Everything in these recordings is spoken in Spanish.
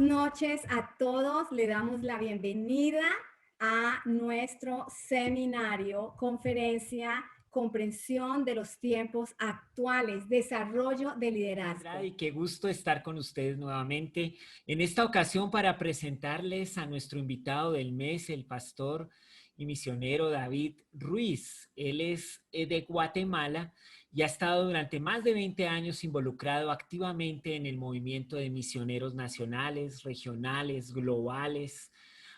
noches a todos. Le damos la bienvenida a nuestro seminario, conferencia, comprensión de los tiempos actuales, desarrollo de liderazgo. Y qué gusto estar con ustedes nuevamente en esta ocasión para presentarles a nuestro invitado del mes, el pastor y misionero David Ruiz. Él es de Guatemala y ha estado durante más de 20 años involucrado activamente en el movimiento de misioneros nacionales, regionales, globales.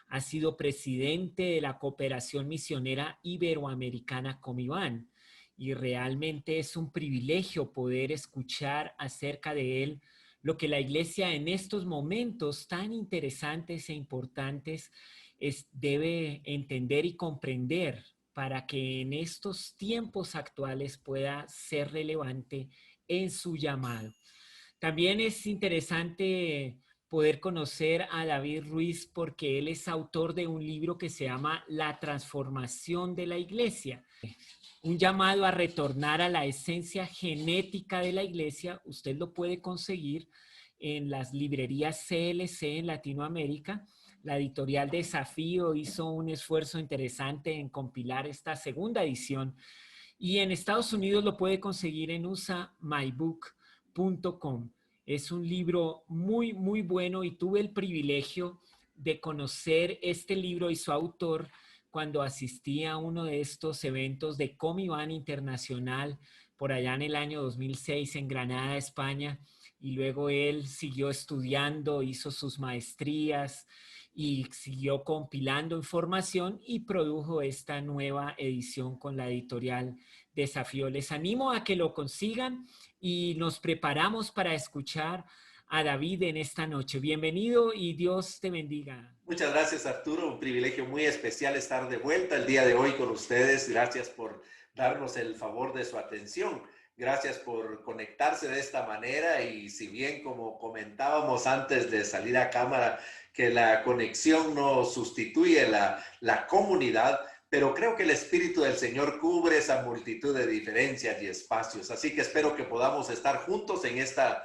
Ha sido presidente de la Cooperación Misionera Iberoamericana Comibán. Y realmente es un privilegio poder escuchar acerca de él lo que la iglesia en estos momentos tan interesantes e importantes debe entender y comprender para que en estos tiempos actuales pueda ser relevante en su llamado. También es interesante poder conocer a David Ruiz porque él es autor de un libro que se llama La transformación de la iglesia. Un llamado a retornar a la esencia genética de la iglesia. Usted lo puede conseguir en las librerías CLC en Latinoamérica. La editorial Desafío hizo un esfuerzo interesante en compilar esta segunda edición. Y en Estados Unidos lo puede conseguir en usamybook.com. Es un libro muy, muy bueno y tuve el privilegio de conocer este libro y su autor cuando asistí a uno de estos eventos de Comibán Internacional por allá en el año 2006 en Granada, España, y luego él siguió estudiando, hizo sus maestrías y siguió compilando información y produjo esta nueva edición con la editorial Desafío. Les animo a que lo consigan y nos preparamos para escuchar a David en esta noche. Bienvenido y Dios te bendiga. Muchas gracias, Arturo. Un privilegio muy especial estar de vuelta el día de hoy con ustedes. Gracias por darnos el favor de su atención. Gracias por conectarse de esta manera y si bien como comentábamos antes de salir a cámara que la conexión no sustituye la comunidad, pero creo que el Espíritu del Señor cubre esa multitud de diferencias y espacios. Así que espero que podamos estar juntos en esta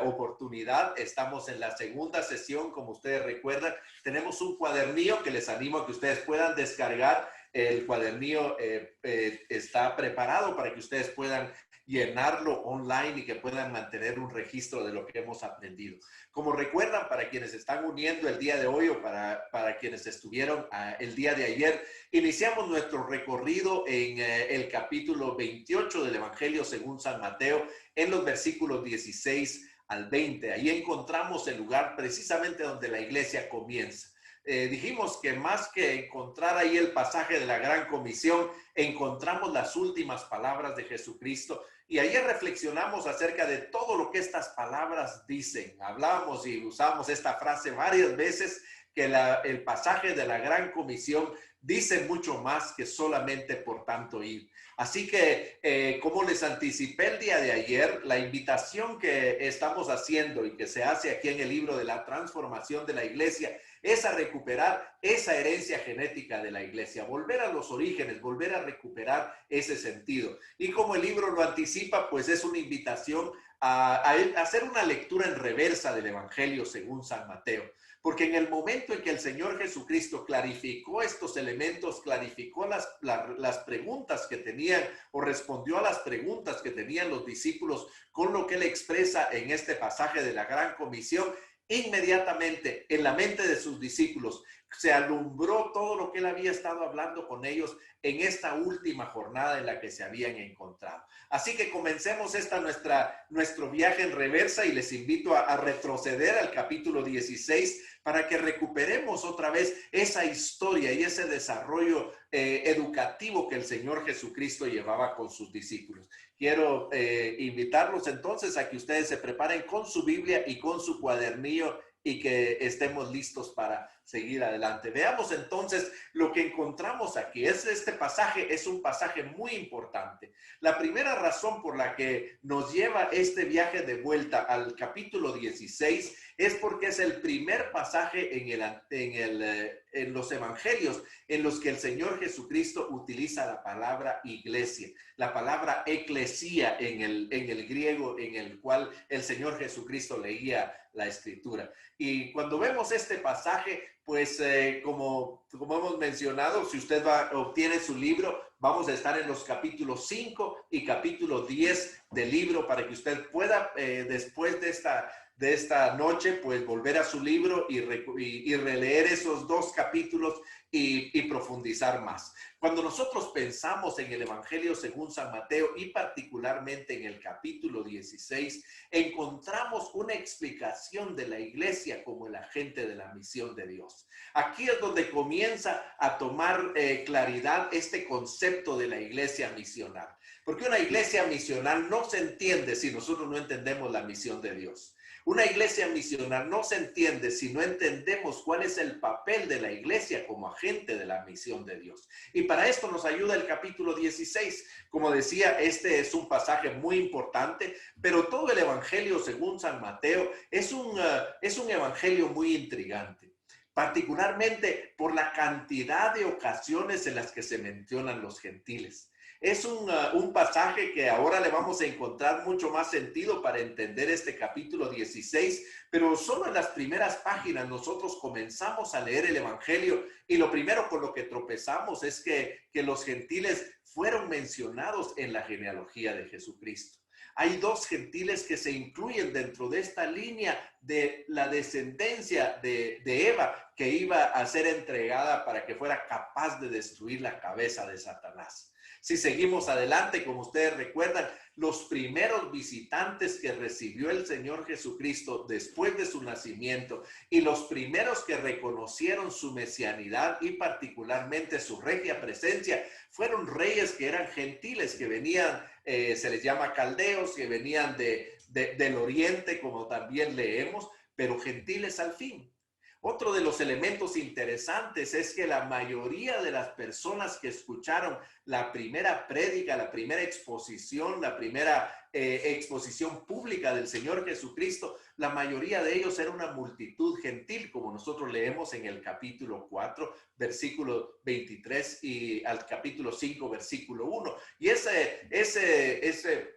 oportunidad. Estamos en la segunda sesión, como ustedes recuerdan. Tenemos un cuadernillo que les animo a que ustedes puedan descargar. El cuadernillo está preparado para que ustedes puedan llenarlo online y que puedan mantener un registro de lo que hemos aprendido. Como recuerdan, para quienes están uniendo el día de hoy o para quienes estuvieron el día de ayer, iniciamos nuestro recorrido en el capítulo 28 del Evangelio según San Mateo, en los versículos 16 al 20. Ahí encontramos el lugar precisamente donde la iglesia comienza. Dijimos que más que encontrar ahí el pasaje de la Gran Comisión, encontramos las últimas palabras de Jesucristo y ayer reflexionamos acerca de todo lo que estas palabras dicen. Hablábamos y usamos esta frase varias veces, que el pasaje de la Gran Comisión dice mucho más que solamente por tanto ir. Así que, como les anticipé el día de ayer, la invitación que estamos haciendo y que se hace aquí en el libro de la transformación de la iglesia es a recuperar esa herencia genética de la iglesia, volver a los orígenes, volver a recuperar ese sentido. Y como el libro lo anticipa, pues es una invitación a hacer una lectura en reversa del Evangelio según San Mateo. Porque en el momento en que el Señor Jesucristo clarificó estos elementos, clarificó las preguntas que tenían o respondió a las preguntas que tenían los discípulos con lo que él expresa en este pasaje de la Gran Comisión, inmediatamente en la mente de sus discípulos se alumbró todo lo que él había estado hablando con ellos en esta última jornada en la que se habían encontrado. Así que comencemos nuestro viaje en reversa y les invito a retroceder al capítulo 16 para que recuperemos otra vez esa historia y ese desarrollo educativo que el Señor Jesucristo llevaba con sus discípulos. Quiero invitarlos entonces a que ustedes se preparen con su Biblia y con su cuadernillo y que estemos listos para seguir adelante. Veamos entonces lo que encontramos aquí. Este pasaje es un pasaje muy importante. La primera razón por la que nos lleva este viaje de vuelta al capítulo 16 es porque es el primer pasaje en los evangelios en los que el Señor Jesucristo utiliza la palabra iglesia, la palabra eclesía en el griego en el cual el Señor Jesucristo leía la escritura. Y cuando vemos este pasaje, pues como hemos mencionado, si usted obtiene su libro, vamos a estar en los capítulos 5 y capítulo 10 del libro para que usted pueda, después de esta noche, pues volver a su libro y releer esos 2 capítulos y profundizar más. Cuando nosotros pensamos en el Evangelio según San Mateo y particularmente en el capítulo 16, encontramos una explicación de la iglesia como el agente de la misión de Dios. Aquí es donde comienza a tomar claridad este concepto de la iglesia misional. Porque una iglesia misional no se entiende si nosotros no entendemos la misión de Dios. Una iglesia misional no se entiende si no entendemos cuál es el papel de la iglesia como agente de la misión de Dios. Y para esto nos ayuda el capítulo 16. Como decía, este es un pasaje muy importante, pero todo el evangelio según San Mateo es un evangelio muy intrigante, particularmente por la cantidad de ocasiones en las que se mencionan los gentiles. Es un pasaje que ahora le vamos a encontrar mucho más sentido para entender este capítulo 16, pero solo en las primeras páginas nosotros comenzamos a leer el Evangelio y lo primero con lo que tropezamos es que los gentiles fueron mencionados en la genealogía de Jesucristo. Hay 2 gentiles que se incluyen dentro de esta línea de la descendencia de Eva que iba a ser entregada para que fuera capaz de destruir la cabeza de Satanás. Si seguimos adelante, como ustedes recuerdan, los primeros visitantes que recibió el Señor Jesucristo después de su nacimiento y los primeros que reconocieron su mesianidad y particularmente su regia presencia fueron reyes que eran gentiles, que venían, se les llama caldeos, que venían del oriente, como también leemos, pero gentiles al fin. Otro de los elementos interesantes es que la mayoría de las personas que escucharon la primera prédica, la primera exposición, la primera exposición pública del Señor Jesucristo, la mayoría de ellos era una multitud gentil, como nosotros leemos en el capítulo 4, versículo 23 y al capítulo 5, versículo 1. Y esa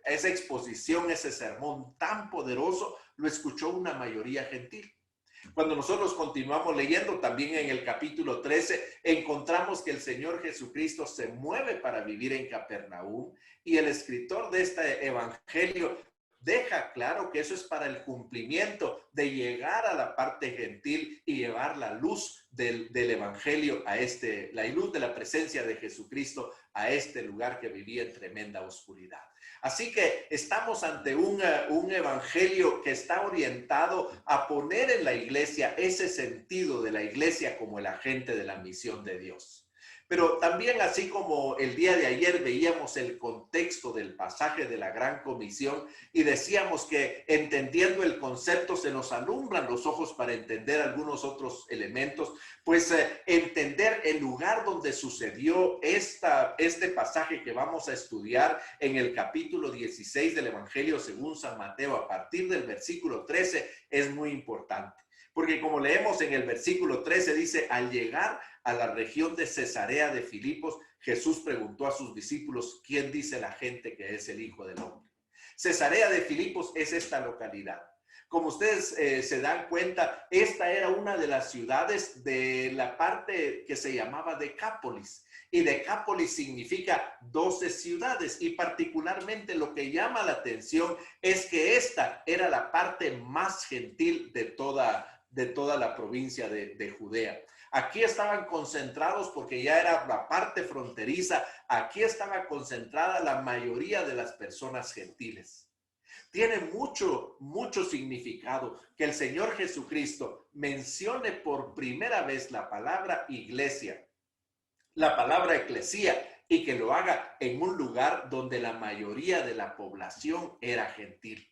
exposición, ese sermón tan poderoso, lo escuchó una mayoría gentil. Cuando nosotros continuamos leyendo, también en el capítulo 13, encontramos que el Señor Jesucristo se mueve para vivir en Capernaum y el escritor de este evangelio deja claro que eso es para el cumplimiento de llegar a la parte gentil y llevar la luz del evangelio la luz de la presencia de Jesucristo a este lugar que vivía en tremenda oscuridad. Así que estamos ante un evangelio que está orientado a poner en la iglesia ese sentido de la iglesia como el agente de la misión de Dios. Pero también, así como el día de ayer veíamos el contexto del pasaje de la Gran Comisión y decíamos que entendiendo el concepto se nos alumbran los ojos para entender algunos otros elementos, pues entender el lugar donde sucedió este pasaje que vamos a estudiar en el capítulo 16 del Evangelio según San Mateo a partir del versículo 13 es muy importante. Porque como leemos en el versículo 13 dice, al llegar a la región de Cesarea de Filipos, Jesús preguntó a sus discípulos, ¿quién dice la gente que es el Hijo del Hombre? Cesarea de Filipos es esta localidad. Como ustedes se dan cuenta, esta era una de las ciudades de la parte que se llamaba Decápolis. Y Decápolis significa 12 ciudades. Y particularmente lo que llama la atención es que esta era la parte más gentil de toda la provincia de Judea. Aquí estaban concentrados porque ya era la parte fronteriza. Aquí estaba concentrada la mayoría de las personas gentiles. Tiene mucho significado que el Señor Jesucristo mencione por primera vez la palabra iglesia, la palabra eclesía, y que lo haga en un lugar donde la mayoría de la población era gentil.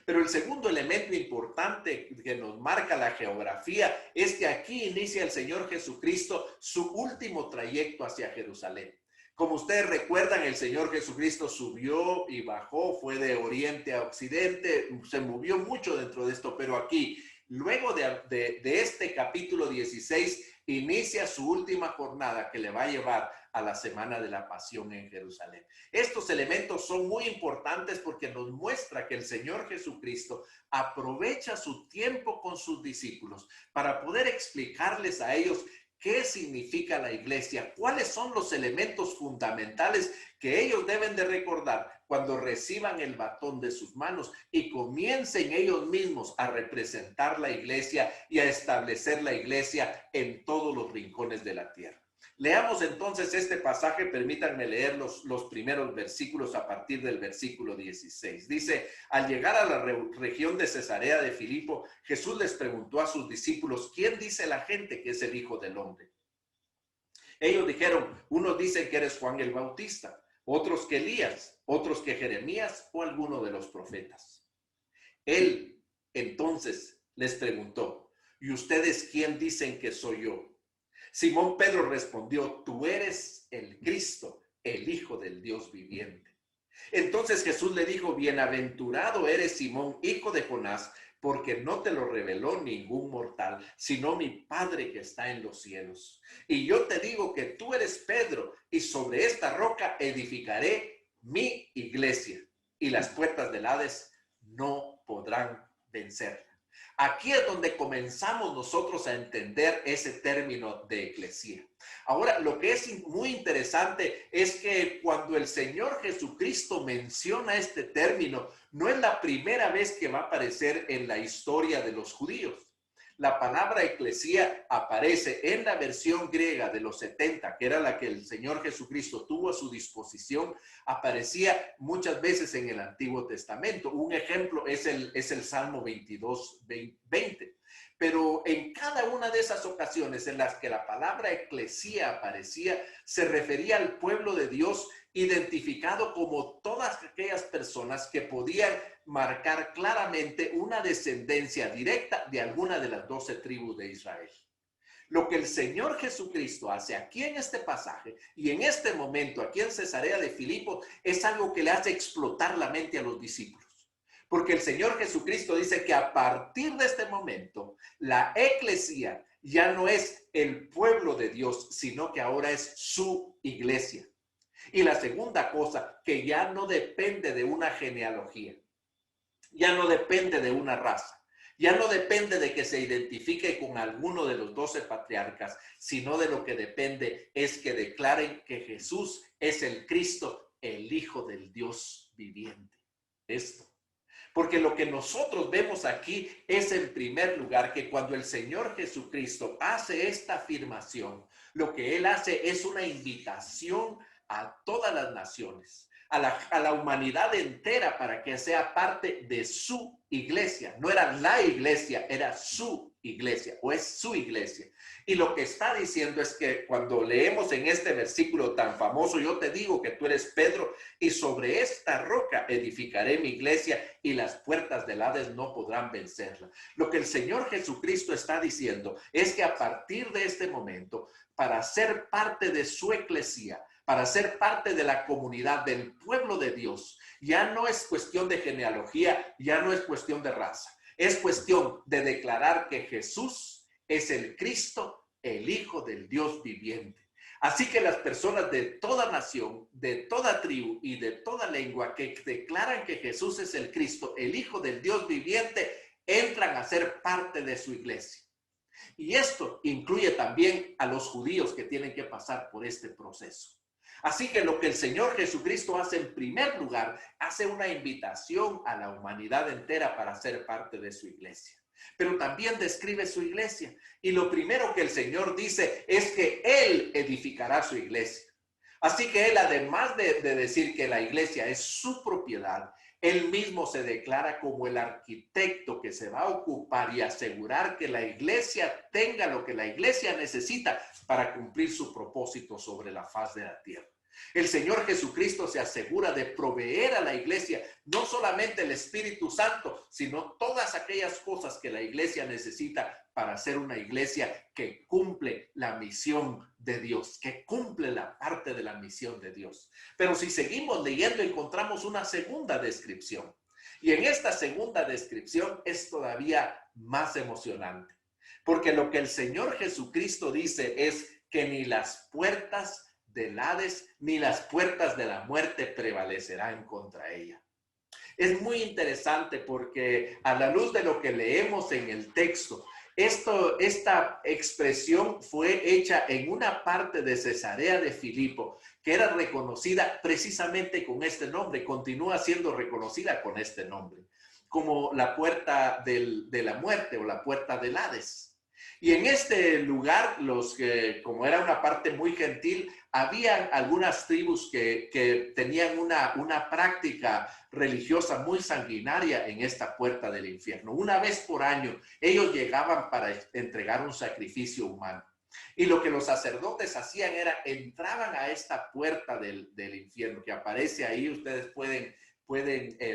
Pero el segundo elemento importante que nos marca la geografía es que aquí inicia el Señor Jesucristo su último trayecto hacia Jerusalén. Como ustedes recuerdan, el Señor Jesucristo subió y bajó, fue de oriente a occidente, se movió mucho dentro de esto, pero aquí, luego de este capítulo 16, inicia su última jornada que le va a llevar a la semana de la pasión en Jerusalén. Estos elementos son muy importantes porque nos muestra que el Señor Jesucristo aprovecha su tiempo con sus discípulos para poder explicarles a ellos qué significa la iglesia, cuáles son los elementos fundamentales que ellos deben de recordar cuando reciban el batón de sus manos y comiencen ellos mismos a representar la iglesia y a establecer la iglesia en todos los rincones de la tierra. Leamos entonces este pasaje, permítanme leer los primeros versículos a partir del versículo 16. Dice, al llegar a la región de Cesarea de Filipo, Jesús les preguntó a sus discípulos, ¿quién dice la gente que es el Hijo del Hombre? Ellos dijeron, unos dicen que eres Juan el Bautista, otros que Elías, otros que Jeremías o alguno de los profetas. Él entonces les preguntó, ¿y ustedes quién dicen que soy yo? Simón Pedro respondió, tú eres el Cristo, el Hijo del Dios viviente. Entonces Jesús le dijo, bienaventurado eres Simón, hijo de Jonás, porque no te lo reveló ningún mortal, sino mi Padre que está en los cielos. Y yo te digo que tú eres Pedro, y sobre esta roca edificaré mi iglesia, y las puertas del Hades no podrán vencerla. Aquí es donde comenzamos nosotros a entender ese término de eclesía. Ahora, lo que es muy interesante es que cuando el Señor Jesucristo menciona este término, no es la primera vez que va a aparecer en la historia de los judíos. La palabra eclesía aparece en la versión griega de los 70, que era la que el Señor Jesucristo tuvo a su disposición, aparecía muchas veces en el Antiguo Testamento. Un ejemplo es el Salmo 22, 20. Pero en cada una de esas ocasiones en las que la palabra eclesía aparecía, se refería al pueblo de Dios identificado como todas aquellas personas que podían marcar claramente una descendencia directa de alguna de las 12 tribus de Israel. Lo que el Señor Jesucristo hace aquí en este pasaje y en este momento aquí en Cesarea de Filipo es algo que le hace explotar la mente a los discípulos. Porque el Señor Jesucristo dice que a partir de este momento la eclesía ya no es el pueblo de Dios, sino que ahora es su iglesia. Y la segunda cosa, que ya no depende de una genealogía, ya no depende de una raza, ya no depende de que se identifique con alguno de los 12 patriarcas, sino de lo que depende es que declaren que Jesús es el Cristo, el Hijo del Dios viviente. Esto. Porque lo que nosotros vemos aquí es en primer lugar que cuando el Señor Jesucristo hace esta afirmación, lo que Él hace es una invitación a todas las naciones, a la humanidad entera para que sea parte de su iglesia. No era la iglesia, era su iglesia o es su iglesia. Y lo que está diciendo es que cuando leemos en este versículo tan famoso, yo te digo que tú eres Pedro y sobre esta roca edificaré mi iglesia y las puertas del Hades no podrán vencerla. Lo que el Señor Jesucristo está diciendo es que a partir de este momento, para ser parte de su eclesía, para ser parte de la comunidad del pueblo de Dios, ya no es cuestión de genealogía, ya no es cuestión de raza. Es cuestión de declarar que Jesús es el Cristo, el Hijo del Dios viviente. Así que las personas de toda nación, de toda tribu y de toda lengua que declaran que Jesús es el Cristo, el Hijo del Dios viviente, entran a ser parte de su iglesia. Y esto incluye también a los judíos que tienen que pasar por este proceso. Así que lo que el Señor Jesucristo hace en primer lugar, hace una invitación a la humanidad entera para ser parte de su iglesia. Pero también describe su iglesia. Y lo primero que el Señor dice es que Él edificará su iglesia. Así que Él, además de decir que la iglesia es su propiedad, Él mismo se declara como el arquitecto que se va a ocupar y asegurar que la iglesia tenga lo que la iglesia necesita para cumplir su propósito sobre la faz de la tierra. El Señor Jesucristo se asegura de proveer a la iglesia no solamente el Espíritu Santo, sino todas aquellas cosas que la iglesia necesita para ser una iglesia que cumple la misión de Dios, que cumple la parte de la misión de Dios. Pero si seguimos leyendo, encontramos una segunda descripción. Y en esta segunda descripción es todavía más emocionante, porque lo que el Señor Jesucristo dice es que ni las puertas del Hades ni las puertas de la muerte prevalecerán contra ella. Es muy interesante porque a la luz de lo que leemos en el texto, esta expresión fue hecha en una parte de Cesarea de Filipo, que era reconocida precisamente con este nombre, continúa siendo reconocida con este nombre, como la puerta de la muerte o la puerta del Hades. Y en este lugar, como era una parte muy gentil, había algunas tribus que tenían una práctica religiosa muy sanguinaria en esta puerta del infierno. Una vez por año, ellos llegaban para entregar un sacrificio humano. Y lo que los sacerdotes hacían era, entraban a esta puerta del infierno, que aparece ahí, ustedes pueden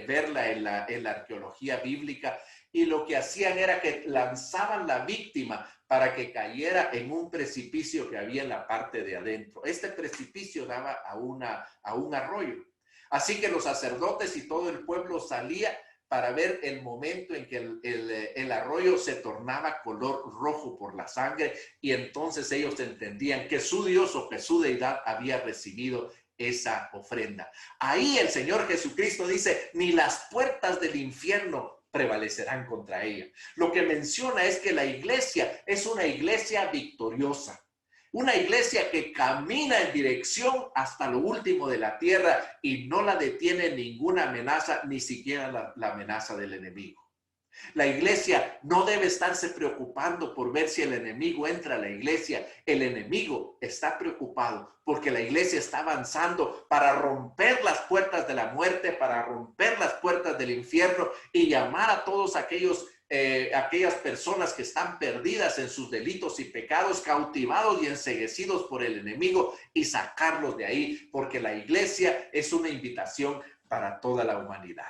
verla en la arqueología bíblica, y lo que hacían era que lanzaban la víctima para que cayera en un precipicio que había en la parte de adentro. Este precipicio daba a un arroyo. Así que los sacerdotes y todo el pueblo salía para ver el momento en que el arroyo se tornaba color rojo por la sangre, y entonces ellos entendían que su Dios o que su deidad había recibido esa ofrenda. Ahí el Señor Jesucristo dice, ni las puertas del infierno prevalecerán contra ella. Lo que menciona es que la iglesia es una iglesia victoriosa, una iglesia que camina en dirección hasta lo último de la tierra y no la detiene ninguna amenaza, ni siquiera la amenaza del enemigo. La iglesia no debe estarse preocupando por ver si el enemigo entra a la iglesia. El enemigo está preocupado porque la iglesia está avanzando para romper las puertas de la muerte, para romper las puertas del infierno y llamar a todos aquellas personas que están perdidas en sus delitos y pecados, cautivados y enceguecidos por el enemigo, y sacarlos de ahí, porque la iglesia es una invitación para toda la humanidad.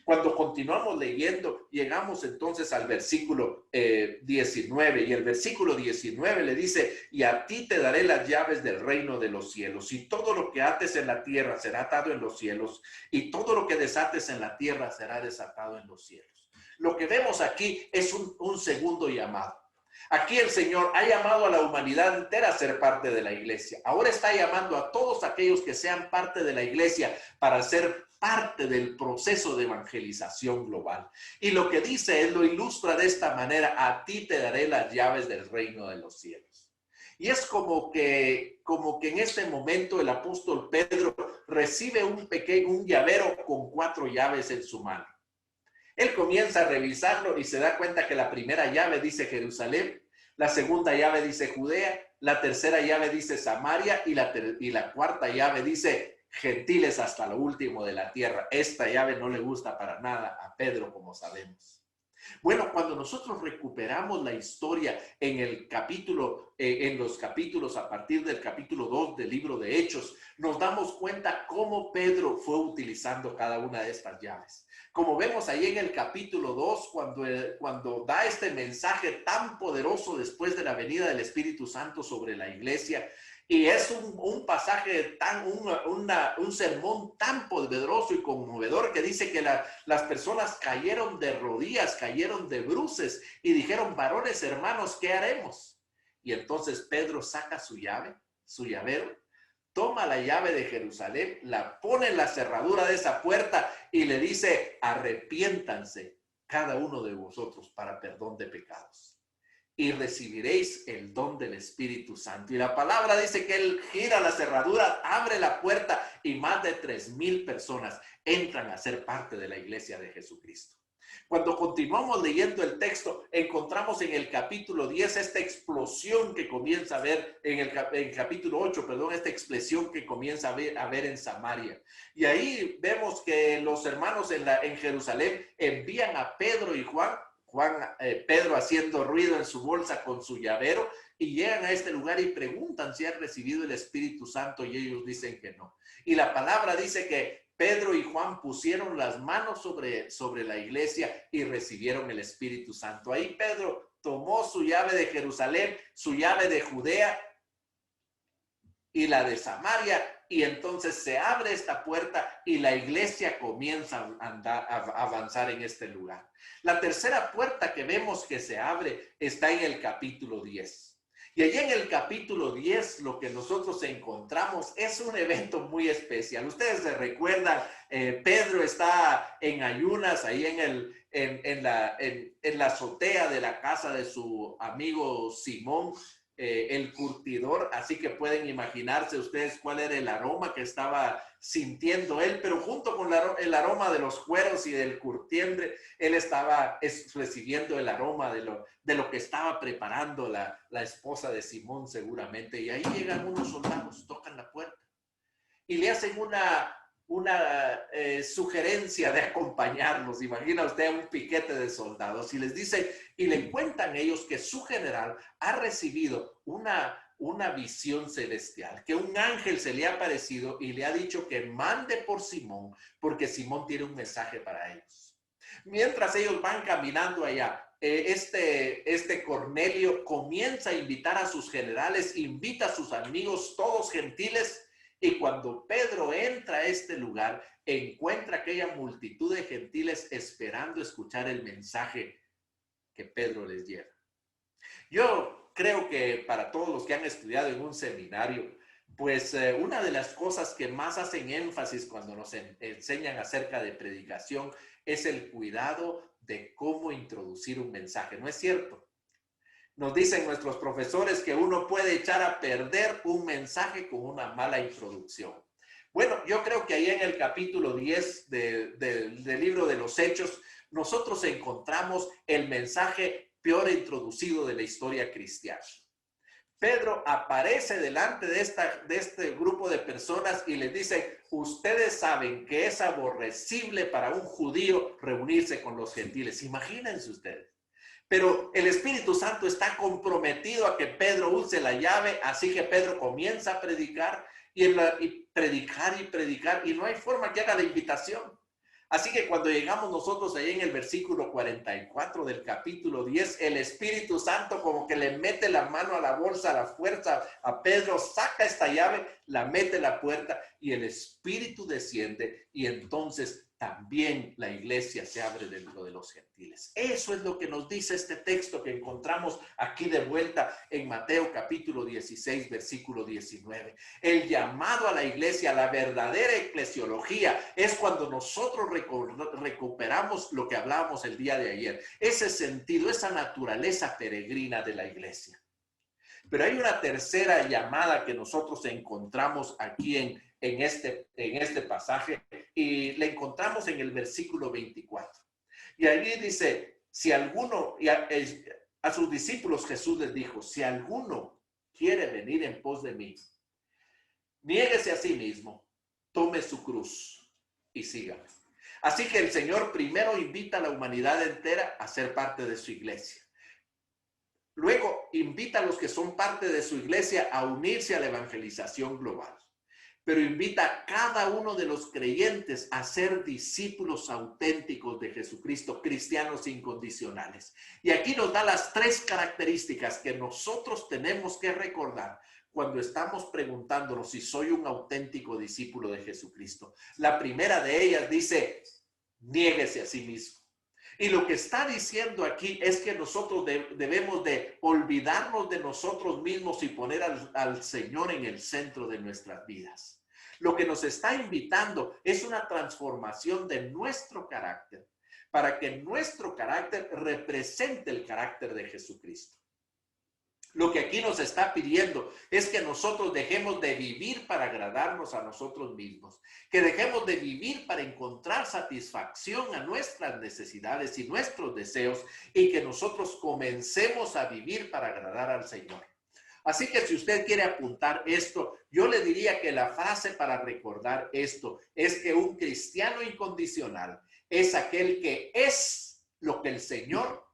Cuando continuamos leyendo, llegamos entonces al versículo 19, y el versículo 19 le dice, y a ti te daré las llaves del reino de los cielos, y todo lo que ates en la tierra será atado en los cielos, y todo lo que desates en la tierra será desatado en los cielos. Lo que vemos aquí es un segundo llamado. Aquí el Señor ha llamado a la humanidad entera a ser parte de la iglesia. Ahora está llamando a todos aquellos que sean parte de la iglesia para ser parte del proceso de evangelización global. Y lo que dice, él lo ilustra de esta manera: a ti te daré las llaves del reino de los cielos. Y es como que en este momento el apóstol Pedro recibe un llavero con 4 llaves en su mano. Él comienza a revisarlo y se da cuenta que la primera llave dice Jerusalén, la segunda llave dice Judea, la tercera llave dice Samaria y la cuarta llave dice gentiles hasta lo último de la tierra. Esta llave no le gusta para nada a Pedro, como sabemos. Bueno, cuando nosotros recuperamos la historia en los capítulos, a partir del capítulo 2 del libro de Hechos, nos damos cuenta cómo Pedro fue utilizando cada una de estas llaves. Como vemos ahí en el capítulo 2, cuando da este mensaje tan poderoso después de la venida del Espíritu Santo sobre la iglesia, y es un pasaje un sermón tan poderoso y conmovedor que dice que las personas cayeron de rodillas, cayeron de bruces y dijeron: varones hermanos, ¿qué haremos? Y entonces Pedro saca su llavero, toma la llave de Jerusalén, la pone en la cerradura de esa puerta y le dice: arrepiéntanse cada uno de vosotros para perdón de pecados, y recibiréis el don del Espíritu Santo. Y la palabra dice que él gira la cerradura, abre la puerta y más de 3,000 personas entran a ser parte de la iglesia de Jesucristo. Cuando continuamos leyendo el texto, encontramos en el capítulo 10 esta explosión que comienza a ver, en el capítulo 8, perdón, esta explosión que comienza a ver en Samaria. Y ahí vemos que los hermanos en Jerusalén envían a Pedro y Pedro haciendo ruido en su bolsa con su llavero, y llegan a este lugar y preguntan si han recibido el Espíritu Santo y ellos dicen que no. Y la palabra dice que Pedro y Juan pusieron las manos sobre la iglesia y recibieron el Espíritu Santo. Ahí Pedro tomó su llave de Jerusalén, su llave de Judea y la de Samaria, y entonces se abre esta puerta y la iglesia comienza a avanzar en este lugar. La tercera puerta que vemos que se abre está en el capítulo 10. Y allí en el capítulo 10 lo que nosotros encontramos es un evento muy especial. Ustedes se recuerdan, Pedro está en ayunas ahí en la azotea de la casa de su amigo Simón, el curtidor, así que pueden imaginarse ustedes cuál era el aroma que estaba sintiendo él, pero junto con el aroma de los cueros y del curtiembre, él estaba recibiendo el aroma de lo que estaba preparando la esposa de Simón seguramente, y ahí llegan unos soldados, tocan la puerta y le hacen una sugerencia de acompañarlos. Imagina usted un piquete de soldados y les dice, y le cuentan ellos que su general ha recibido una visión celestial, que un ángel se le ha aparecido y le ha dicho que mande por Simón, porque Simón tiene un mensaje para ellos. Mientras ellos van caminando allá, este Cornelio comienza a invitar a sus generales, invita a sus amigos, todos gentiles. Y cuando Pedro entra a este lugar, encuentra aquella multitud de gentiles esperando escuchar el mensaje que Pedro les lleva. Yo creo que para todos los que han estudiado en un seminario, pues una de las cosas que más hacen énfasis cuando nos enseñan acerca de predicación es el cuidado de cómo introducir un mensaje, ¿no es cierto? Nos dicen nuestros profesores que uno puede echar a perder un mensaje con una mala introducción. Bueno, yo creo que ahí en el capítulo 10 del libro de los Hechos, nosotros encontramos el mensaje peor introducido de la historia cristiana. Pedro aparece delante de este grupo de personas y les dice, ustedes saben que es aborrecible para un judío reunirse con los gentiles. Imagínense ustedes. Pero el Espíritu Santo está comprometido a que Pedro use la llave, así que Pedro comienza a predicar y predicar, y no hay forma que haga la invitación. Así que cuando llegamos nosotros ahí en el versículo 44 del capítulo 10, el Espíritu Santo como que le mete la mano a la bolsa, a la fuerza a Pedro, saca esta llave, la mete en la puerta y el Espíritu desciende y entonces también la iglesia se abre dentro de los gentiles. Eso es lo que nos dice este texto que encontramos aquí de vuelta en Mateo capítulo 16, versículo 19. El llamado a la iglesia, la verdadera eclesiología, es cuando nosotros recuperamos lo que hablábamos el día de ayer, ese sentido, esa naturaleza peregrina de la iglesia. Pero hay una tercera llamada que nosotros encontramos aquí en este pasaje y la encontramos en el versículo 24. Y allí dice, si alguno, a sus discípulos Jesús les dijo, si alguno quiere venir en pos de mí, niéguese a sí mismo, tome su cruz y sígame. Así que el Señor primero invita a la humanidad entera a ser parte de su iglesia. Luego invita a los que son parte de su iglesia a unirse a la evangelización global. Pero invita a cada uno de los creyentes a ser discípulos auténticos de Jesucristo, cristianos incondicionales. Y aquí nos da las tres características que nosotros tenemos que recordar cuando estamos preguntándonos si soy un auténtico discípulo de Jesucristo. La primera de ellas dice, niéguese a sí mismo. Y lo que está diciendo aquí es que nosotros debemos de olvidarnos de nosotros mismos y poner al Señor en el centro de nuestras vidas. Lo que nos está invitando es una transformación de nuestro carácter para que nuestro carácter represente el carácter de Jesucristo. Lo que aquí nos está pidiendo es que nosotros dejemos de vivir para agradarnos a nosotros mismos, que dejemos de vivir para encontrar satisfacción a nuestras necesidades y nuestros deseos y que nosotros comencemos a vivir para agradar al Señor. Así que si usted quiere apuntar esto, yo le diría que la frase para recordar esto es que un cristiano incondicional es aquel que es lo que el Señor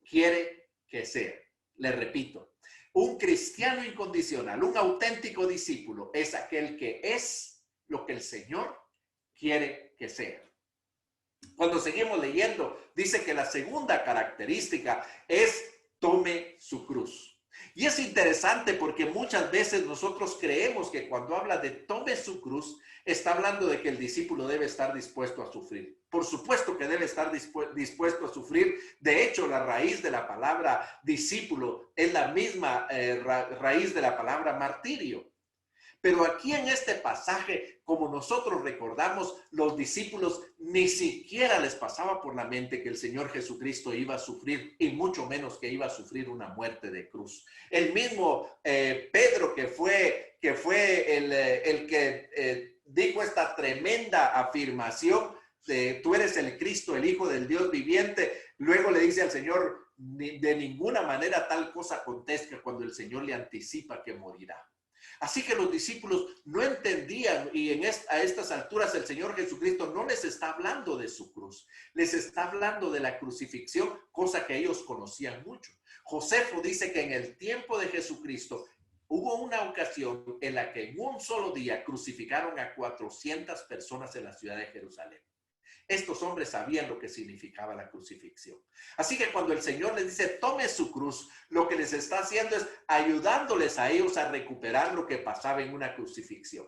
quiere que sea. Le repito. Un cristiano incondicional, un auténtico discípulo, es aquel que es lo que el Señor quiere que sea. Cuando seguimos leyendo, dice que la segunda característica es tome su cruz. Y es interesante porque muchas veces nosotros creemos que cuando habla de tome su cruz, está hablando de que el discípulo debe estar dispuesto a sufrir. Por supuesto que debe estar dispuesto a sufrir. De hecho, la raíz de la palabra discípulo es la misma raíz de la palabra martirio. Pero aquí en este pasaje, como nosotros recordamos, los discípulos ni siquiera les pasaba por la mente que el Señor Jesucristo iba a sufrir, y mucho menos que iba a sufrir una muerte de cruz. El mismo Pedro, que fue el que dijo esta tremenda afirmación de tú eres el Cristo, el Hijo del Dios viviente, luego le dice al Señor, de ninguna manera tal cosa acontezca, cuando el Señor le anticipa que morirá. Así que los discípulos no entendían, y a estas alturas el Señor Jesucristo no les está hablando de su cruz, les está hablando de la crucifixión, cosa que ellos conocían mucho. Josefo dice que en el tiempo de Jesucristo hubo una ocasión en la que en un solo día crucificaron a 400 personas en la ciudad de Jerusalén. Estos hombres sabían lo que significaba la crucifixión. Así que cuando el Señor les dice, tome su cruz, lo que les está haciendo es ayudándoles a ellos a recuperar lo que pasaba en una crucifixión.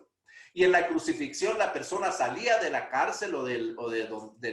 Y en la crucifixión la persona salía de la cárcel o del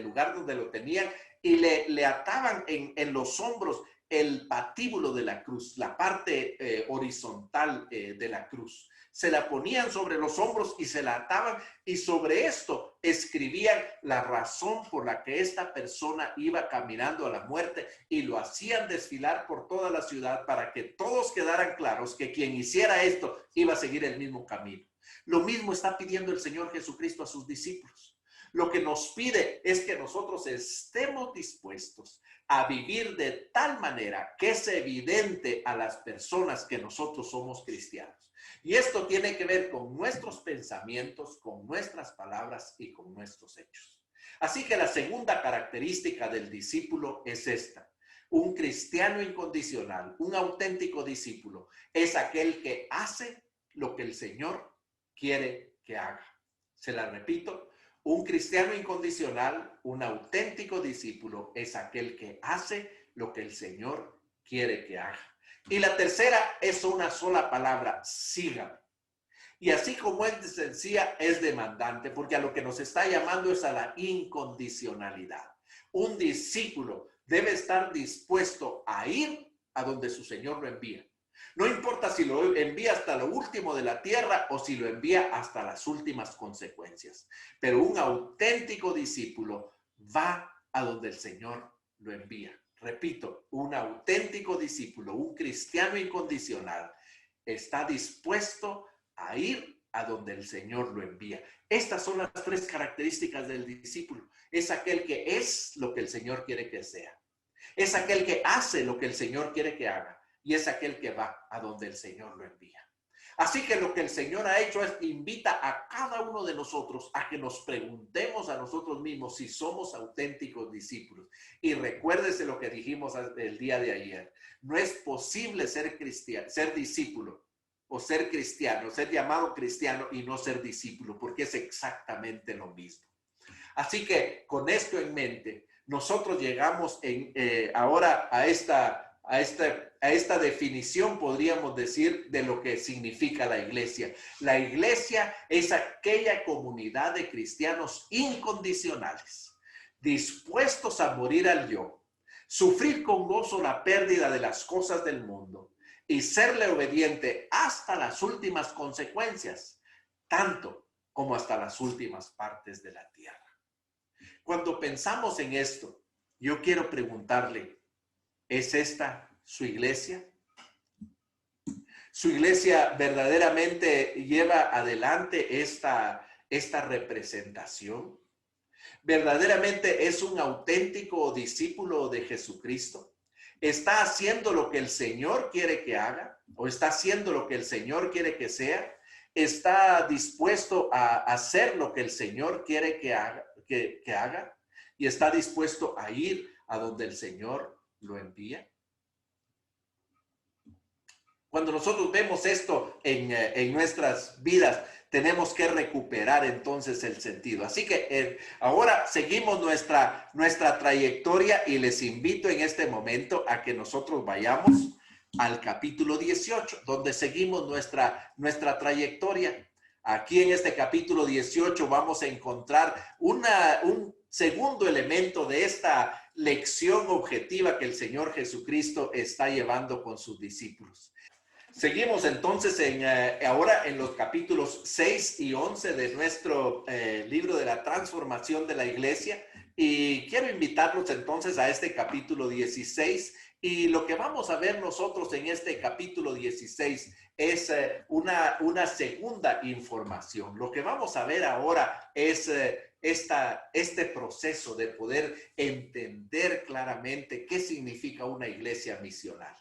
lugar donde lo tenían y le ataban en los hombros el patíbulo de la cruz, la parte horizontal de la cruz. Se la ponían sobre los hombros y se la ataban, y sobre esto escribían la razón por la que esta persona iba caminando a la muerte, y lo hacían desfilar por toda la ciudad para que todos quedaran claros que quien hiciera esto iba a seguir el mismo camino. Lo mismo está pidiendo el Señor Jesucristo a sus discípulos. Lo que nos pide es que nosotros estemos dispuestos a vivir de tal manera que es evidente a las personas que nosotros somos cristianos. Y esto tiene que ver con nuestros pensamientos, con nuestras palabras y con nuestros hechos. Así que la segunda característica del discípulo es esta. Un cristiano incondicional, un auténtico discípulo, es aquel que hace lo que el Señor quiere que haga. Se la repito. Un cristiano incondicional, un auténtico discípulo, es aquel que hace lo que el Señor quiere que haga. Y la tercera es una sola palabra, sígame. Y así como es sencilla, es demandante, porque a lo que nos está llamando es a la incondicionalidad. Un discípulo debe estar dispuesto a ir a donde su Señor lo envía. No importa si lo envía hasta lo último de la tierra o si lo envía hasta las últimas consecuencias. Pero un auténtico discípulo va a donde el Señor lo envía. Repito, un auténtico discípulo, un cristiano incondicional, está dispuesto a ir a donde el Señor lo envía. Estas son las tres características del discípulo. Es aquel que es lo que el Señor quiere que sea. Es aquel que hace lo que el Señor quiere que haga. Y es aquel que va a donde el Señor lo envía. Así que lo que el Señor ha hecho es invita a cada uno de nosotros a que nos preguntemos a nosotros mismos si somos auténticos discípulos. Y recuérdese lo que dijimos el día de ayer. No es posible ser cristiano, ser discípulo o ser cristiano, ser llamado cristiano y no ser discípulo, porque es exactamente lo mismo. Así que con esto en mente, nosotros llegamos ahora a esta definición, podríamos decir, de lo que significa la iglesia. La iglesia es aquella comunidad de cristianos incondicionales, dispuestos a morir al yo, sufrir con gozo la pérdida de las cosas del mundo y serle obediente hasta las últimas consecuencias, tanto como hasta las últimas partes de la tierra. Cuando pensamos en esto, yo quiero preguntarle, ¿es esta su iglesia? ¿Su iglesia verdaderamente lleva adelante esta representación? ¿Verdaderamente es un auténtico discípulo de Jesucristo? ¿Está haciendo lo que el Señor quiere que haga? ¿O está haciendo lo que el Señor quiere que sea? ¿Está dispuesto a hacer lo que el Señor quiere que haga? ¿Y está dispuesto a ir a donde el Señor lo envía? Cuando nosotros vemos esto en nuestras vidas, tenemos que recuperar entonces el sentido. Así que ahora seguimos nuestra trayectoria y les invito en este momento a que nosotros vayamos al capítulo 18, donde seguimos nuestra trayectoria. Aquí en este capítulo 18 vamos a encontrar un segundo elemento de esta lección objetiva que el Señor Jesucristo está llevando con sus discípulos. Seguimos entonces ahora en los capítulos 6 y 11 de nuestro libro de la transformación de la iglesia, y quiero invitarlos entonces a este capítulo 16, y lo que vamos a ver nosotros en este capítulo 16 es una segunda información. Lo que vamos a ver ahora es este proceso de poder entender claramente qué significa una iglesia misional.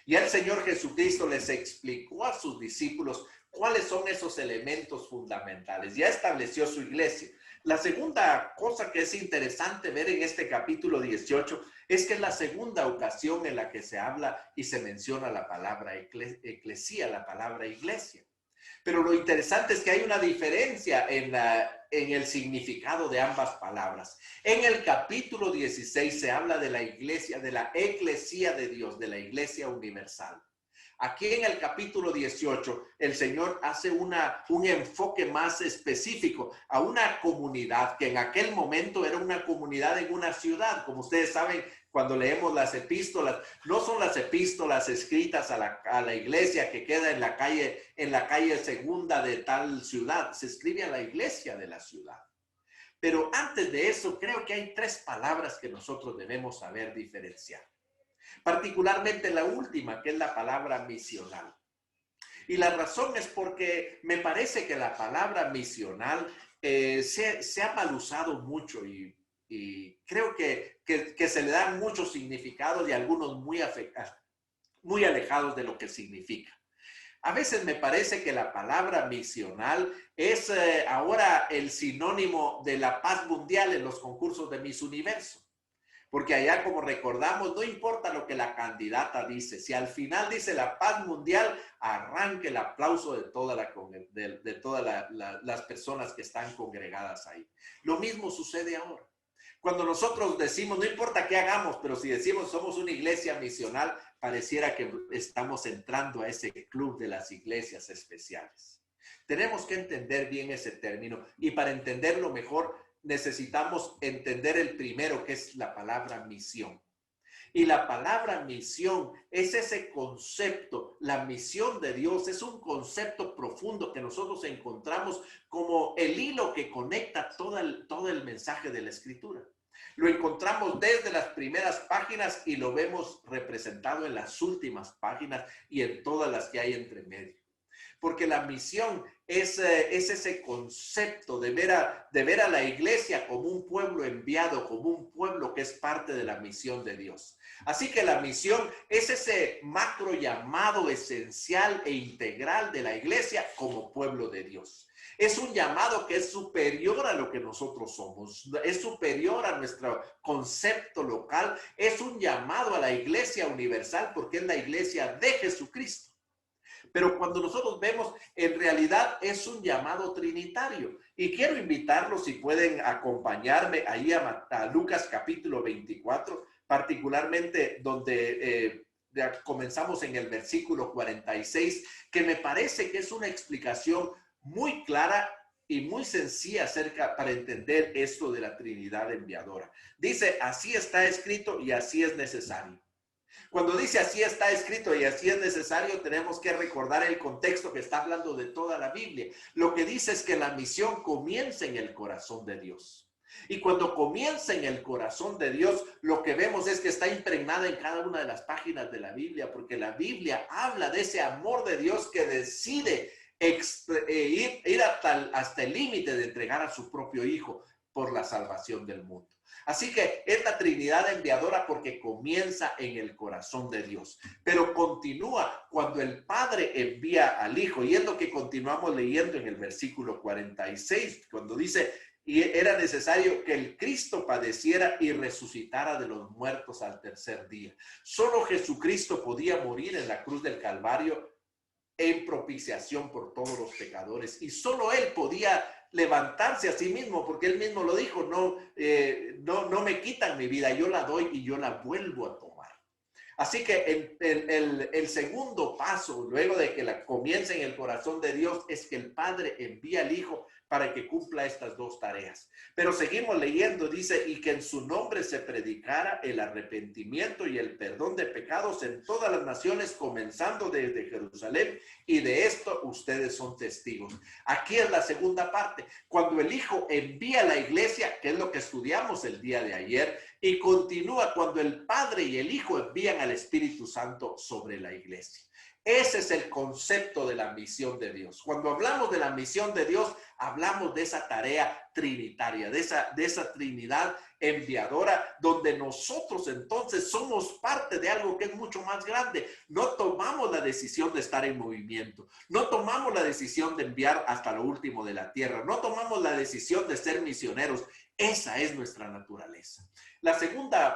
Y el Señor Jesucristo les explicó a sus discípulos cuáles son esos elementos fundamentales. Ya estableció su iglesia. La segunda cosa que es interesante ver en este capítulo 18 es que es la segunda ocasión en la que se habla y se menciona la palabra eclesía, la palabra iglesia. Pero lo interesante es que hay una diferencia en el significado de ambas palabras. En el capítulo 16 se habla de la iglesia, de la eclesía de Dios, de la iglesia universal. Aquí en el capítulo 18, el Señor hace un enfoque más específico a una comunidad que en aquel momento era una comunidad en una ciudad. Como ustedes saben, cuando leemos las epístolas, no son las epístolas escritas a la iglesia que queda en la calle segunda de tal ciudad. Se escribe a la iglesia de la ciudad. Pero antes de eso, creo que hay tres palabras que nosotros debemos saber diferenciar. Particularmente la última, que es la palabra misional. Y la razón es porque me parece que la palabra misional se ha mal usado mucho y creo que se le dan muchos significados y algunos muy alejados de lo que significa. A veces me parece que la palabra misional es ahora el sinónimo de la paz mundial en los concursos de Miss Universo. Porque allá, como recordamos, no importa lo que la candidata dice. Si al final dice la paz mundial, arranque el aplauso de todas las personas que están congregadas ahí. Lo mismo sucede ahora. Cuando nosotros decimos, no importa qué hagamos, pero si decimos somos una iglesia misional, pareciera que estamos entrando a ese club de las iglesias especiales. Tenemos que entender bien ese término y para entenderlo mejor, necesitamos entender el primero, que es la palabra misión. Y la palabra misión es ese concepto, la misión de Dios es un concepto profundo que nosotros encontramos como el hilo que conecta todo el mensaje de la Escritura. Lo encontramos desde las primeras páginas y lo vemos representado en las últimas páginas y en todas las que hay entre medio. Porque la misión es ese concepto de ver a la iglesia como un pueblo enviado, como un pueblo que es parte de la misión de Dios. Así que la misión es ese macro llamado esencial e integral de la iglesia como pueblo de Dios. Es un llamado que es superior a lo que nosotros somos, es superior a nuestro concepto local, es un llamado a la iglesia universal porque es la iglesia de Jesucristo. Pero cuando nosotros vemos, en realidad es un llamado trinitario. Y quiero invitarlos, si pueden acompañarme ahí a Lucas capítulo 24, particularmente donde comenzamos en el versículo 46, que me parece que es una explicación muy clara y muy sencilla para entender esto de la Trinidad enviadora. Dice, así está escrito y así es necesario. Cuando dice así está escrito y así es necesario, tenemos que recordar el contexto que está hablando de toda la Biblia. Lo que dice es que la misión comienza en el corazón de Dios. Y cuando comienza en el corazón de Dios, lo que vemos es que está impregnada en cada una de las páginas de la Biblia, porque la Biblia habla de ese amor de Dios que decide ir hasta el límite de entregar a su propio Hijo por la salvación del mundo. Así que es la Trinidad enviadora porque comienza en el corazón de Dios, pero continúa cuando el Padre envía al Hijo, y es lo que continuamos leyendo en el versículo 46, cuando dice, y era necesario que el Cristo padeciera y resucitara de los muertos al tercer día. Solo Jesucristo podía morir en la cruz del Calvario en propiciación por todos los pecadores. Y solo Él podía levantarse a sí mismo, porque Él mismo lo dijo, no me quitan mi vida, yo la doy y yo la vuelvo a tomar. Así que el segundo paso, luego de que comience en el corazón de Dios, es que el Padre envía al Hijo para que cumpla estas dos tareas. Pero seguimos leyendo, dice, y que en su nombre se predicara el arrepentimiento y el perdón de pecados en todas las naciones, comenzando desde Jerusalén, y de esto ustedes son testigos. Aquí es la segunda parte, cuando el Hijo envía a la iglesia, que es lo que estudiamos el día de ayer, y continúa cuando el Padre y el Hijo envían al Espíritu Santo sobre la iglesia. Ese es el concepto de la misión de Dios. Cuando hablamos de la misión de Dios, hablamos de esa tarea trinitaria, de esa Trinidad enviadora, donde nosotros entonces somos parte de algo que es mucho más grande. No tomamos la decisión de estar en movimiento, no tomamos la decisión de enviar hasta lo último de la tierra, no tomamos la decisión de ser misioneros. Esa es nuestra naturaleza.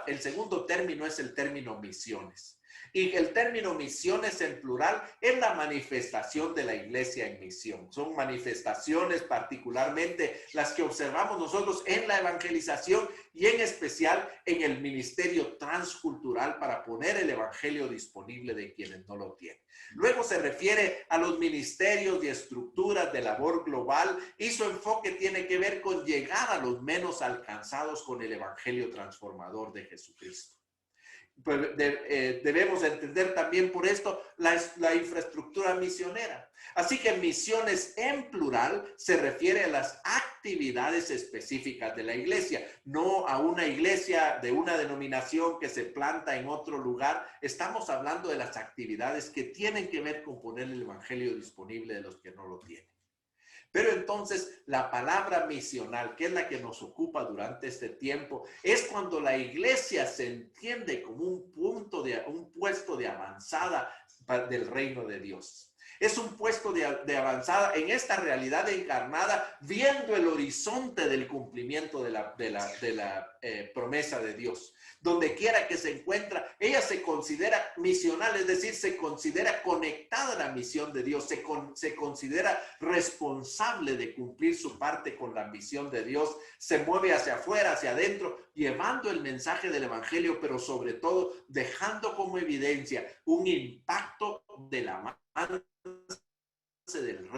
El segundo término es el término misiones. Y el término misiones en plural es la manifestación de la iglesia en misión. Son manifestaciones particularmente las que observamos nosotros en la evangelización y en especial en el ministerio transcultural para poner el evangelio disponible de quienes no lo tienen. Luego se refiere a los ministerios y estructuras de labor global y su enfoque tiene que ver con llegar a los menos alcanzados con el evangelio transformador de Jesucristo. Pues debemos entender también por esto la infraestructura misionera. Así que misiones en plural se refiere a las actividades específicas de la iglesia, no a una iglesia de una denominación que se planta en otro lugar. Estamos hablando de las actividades que tienen que ver con poner el evangelio disponible de los que no lo tienen. Pero entonces la palabra misional, que es la que nos ocupa durante este tiempo, es cuando la iglesia se entiende como un puesto de avanzada del reino de Dios. Es un puesto de avanzada en esta realidad encarnada, viendo el horizonte del cumplimiento de la promesa de Dios. Donde quiera que se encuentra, ella se considera misional, es decir, se considera conectada a la misión de Dios, se considera responsable de cumplir su parte con la misión de Dios, se mueve hacia afuera, hacia adentro, llevando el mensaje del evangelio, pero sobre todo dejando como evidencia un impacto del avance del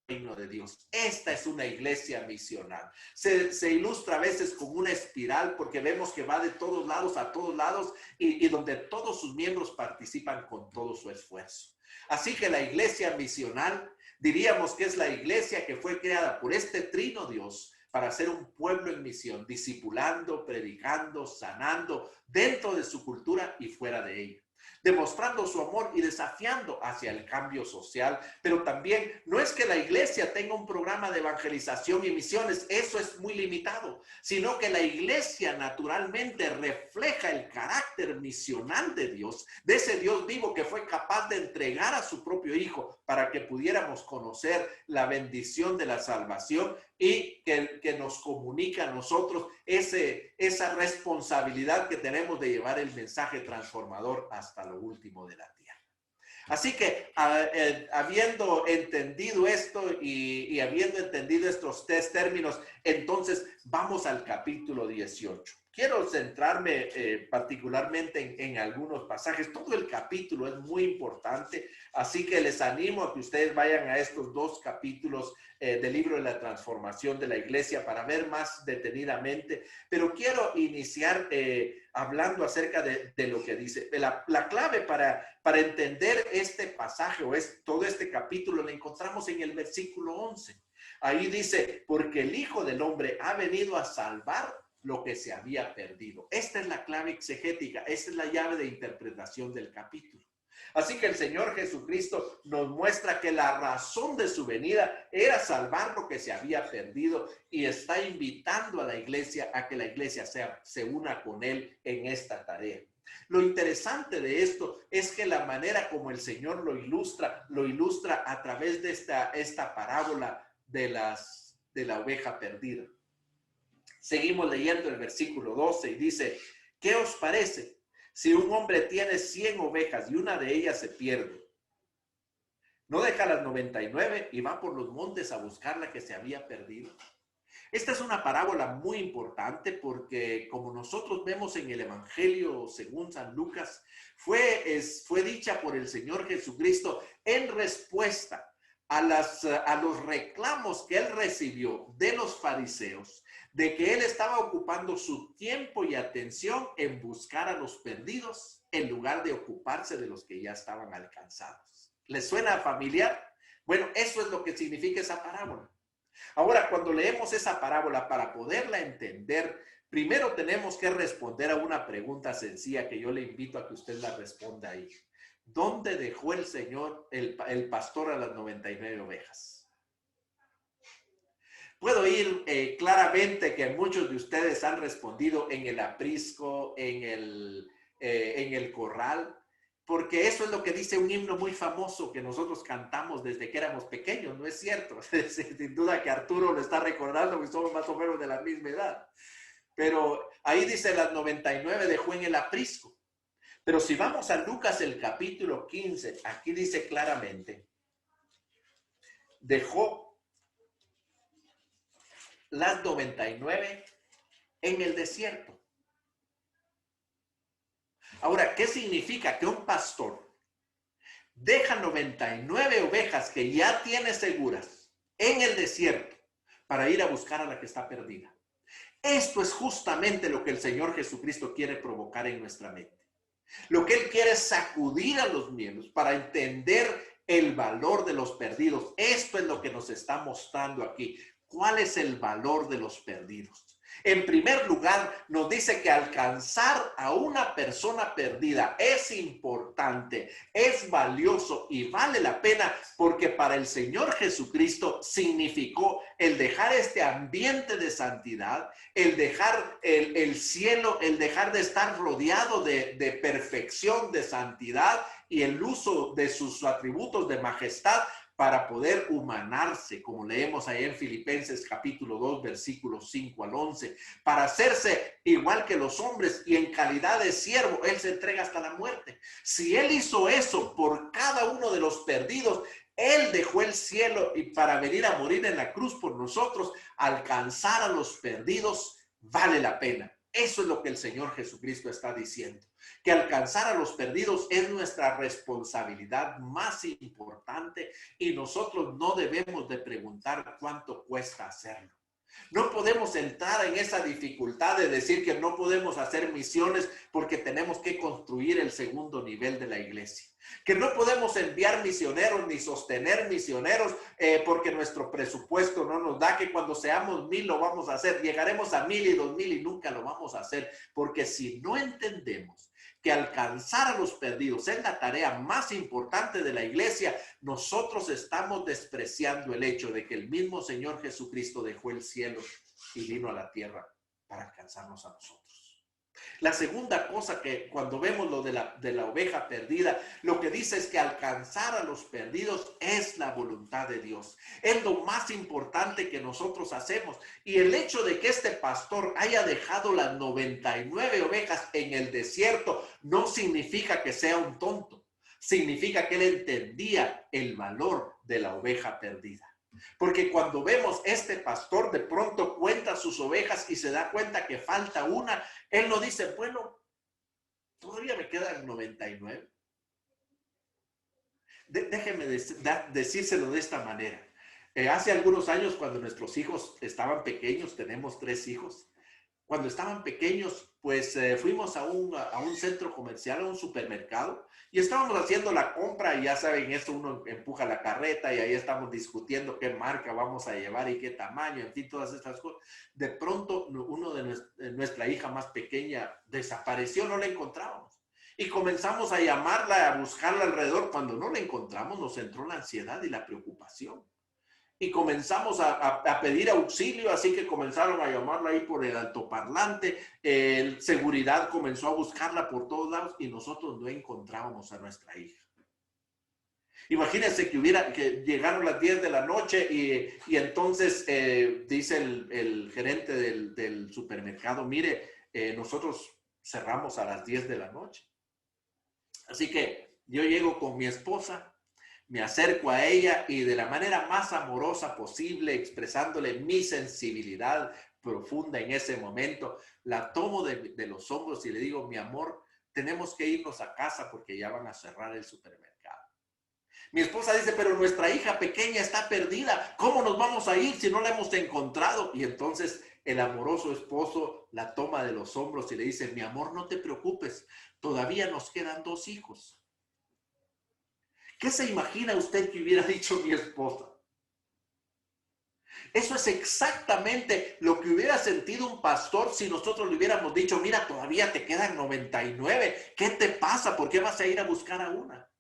reino de Dios. Esta es una iglesia misional. Se ilustra a veces como una espiral porque vemos que va de todos lados a todos lados y donde todos sus miembros participan con todo su esfuerzo. Así que la iglesia misional, diríamos que es la iglesia que fue creada por este trino Dios para ser un pueblo en misión, discipulando, predicando, sanando dentro de su cultura y fuera de ella, demostrando su amor y desafiando hacia el cambio social. Pero también no es que la iglesia tenga un programa de evangelización y misiones, eso es muy limitado, sino que la iglesia naturalmente refleja el carácter misional de Dios, de ese Dios vivo que fue capaz de entregar a su propio Hijo para que pudiéramos conocer la bendición de la salvación y que nos comunica a nosotros esa responsabilidad que tenemos de llevar el mensaje transformador hasta lo último de la tierra. Así que habiendo entendido esto y habiendo entendido estos tres términos, entonces vamos al capítulo 18. Quiero centrarme particularmente en algunos pasajes. Todo el capítulo es muy importante, así que les animo a que ustedes vayan a estos dos capítulos del libro de la transformación de la iglesia para ver más detenidamente. Pero quiero iniciar hablando acerca de lo que dice. La clave para entender este pasaje o todo este capítulo la encontramos en el versículo 11. Ahí dice, porque el Hijo del Hombre ha venido a salvar lo que se había perdido. Esta es la clave exegética, esta es la llave de interpretación del capítulo. Así que el Señor Jesucristo nos muestra que la razón de su venida era salvar lo que se había perdido y está invitando a la iglesia a que la iglesia se una con él en esta tarea. Lo interesante de esto es que la manera como el Señor lo ilustra a través de esta parábola de la oveja perdida. Seguimos leyendo el versículo 12 y dice, ¿qué os parece? Si un hombre tiene 100 ovejas y una de ellas se pierde, No deja las 99 y va por los montes a buscar la que se había perdido. Esta es una parábola muy importante porque, como nosotros vemos en el Evangelio según San Lucas, fue dicha por el Señor Jesucristo en respuesta a los reclamos que él recibió de los fariseos, de que él estaba ocupando su tiempo y atención en buscar a los perdidos en lugar de ocuparse de los que ya estaban alcanzados. ¿Les suena familiar? Bueno, eso es lo que significa esa parábola. Ahora, cuando leemos esa parábola, para poderla entender, primero tenemos que responder a una pregunta sencilla que yo le invito a que usted la responda ahí. ¿Dónde dejó el Señor, el pastor, a las 99 ovejas? Puedo oír claramente que muchos de ustedes han respondido en el aprisco, en el corral, porque eso es lo que dice un himno muy famoso que nosotros cantamos desde que éramos pequeños, ¿no es cierto? Sin duda que Arturo lo está recordando, que somos más o menos de la misma edad. Pero ahí dice las 99 dejó en el aprisco. Pero si vamos a Lucas el capítulo 15, aquí dice claramente, dejó las 99 en el desierto. Ahora, ¿qué significa que un pastor deja 99 ovejas que ya tiene seguras en el desierto para ir a buscar a la que está perdida? Esto es justamente lo que el Señor Jesucristo quiere provocar en nuestra mente. Lo que Él quiere es sacudir a los miembros para entender el valor de los perdidos. Esto es lo que nos está mostrando aquí. ¿Cuál es el valor de los perdidos? En primer lugar, nos dice que alcanzar a una persona perdida es importante, es valioso y vale la pena, porque para el Señor Jesucristo significó el dejar este ambiente de santidad, el dejar el cielo, el dejar de estar rodeado de perfección, de santidad y el uso de sus atributos de majestad, para poder humanarse, como leemos ahí en Filipenses capítulo 2, versículos 5 al 11, para hacerse igual que los hombres y en calidad de siervo, Él se entrega hasta la muerte. Si Él hizo eso por cada uno de los perdidos, Él dejó el cielo y para venir a morir en la cruz por nosotros, alcanzar a los perdidos, vale la pena. Eso es lo que el Señor Jesucristo está diciendo, que alcanzar a los perdidos es nuestra responsabilidad más importante y nosotros no debemos de preguntar cuánto cuesta hacerlo. No podemos entrar en esa dificultad de decir que no podemos hacer misiones porque tenemos que construir el segundo nivel de la iglesia. Que no podemos enviar misioneros ni sostener misioneros porque nuestro presupuesto no nos da, que cuando seamos 1000 lo vamos a hacer, llegaremos a 1000 y 2000 y nunca lo vamos a hacer, porque si no entendemos que alcanzar a los perdidos es la tarea más importante de la iglesia, nosotros estamos despreciando el hecho de que el mismo Señor Jesucristo dejó el cielo y vino a la tierra para alcanzarnos a nosotros. La segunda cosa que cuando vemos lo de la oveja perdida, lo que dice es que alcanzar a los perdidos es la voluntad de Dios. Es lo más importante que nosotros hacemos. Y el hecho de que este pastor haya dejado las 99 ovejas en el desierto no significa que sea un tonto. Significa que él entendía el valor de la oveja perdida. Porque cuando vemos este pastor de pronto cuenta sus ovejas y se da cuenta que falta una, él no dice, bueno, todavía me quedan 99. Déjeme decírselo de esta manera. Hace algunos años, cuando nuestros hijos estaban pequeños, tenemos 3 hijos, cuando estaban pequeños, pues fuimos a un centro comercial, a un supermercado, y estábamos haciendo la compra, y ya saben, esto uno empuja la carreta, y ahí estamos discutiendo qué marca vamos a llevar y qué tamaño, en fin, todas estas cosas. De pronto, uno de nuestra hija más pequeña desapareció, no la encontrábamos. Y comenzamos a llamarla, a buscarla alrededor. Cuando no la encontramos, nos entró la ansiedad y la preocupación. Y comenzamos a pedir auxilio, así que comenzaron a llamarla ahí por el altoparlante. Seguridad comenzó a buscarla por todos lados y nosotros no encontrábamos a nuestra hija. Imagínense que llegaron las 10 de la noche y entonces dice el gerente del supermercado, mire, nosotros cerramos a las 10 de la noche. Así que yo llego con mi esposa, Me acerco a ella y de la manera más amorosa posible, expresándole mi sensibilidad profunda en ese momento, la tomo de los hombros y le digo, mi amor, tenemos que irnos a casa porque ya van a cerrar el supermercado. Mi esposa dice, pero nuestra hija pequeña está perdida. ¿Cómo nos vamos a ir si no la hemos encontrado? Y entonces el amoroso esposo la toma de los hombros y le dice, mi amor, no te preocupes, todavía nos quedan 2 hijos. ¿Qué se imagina usted que hubiera dicho mi esposa? Eso es exactamente lo que hubiera sentido un pastor si nosotros le hubiéramos dicho, mira, todavía te quedan 99. ¿Qué te pasa? ¿Por qué vas a ir a buscar a una?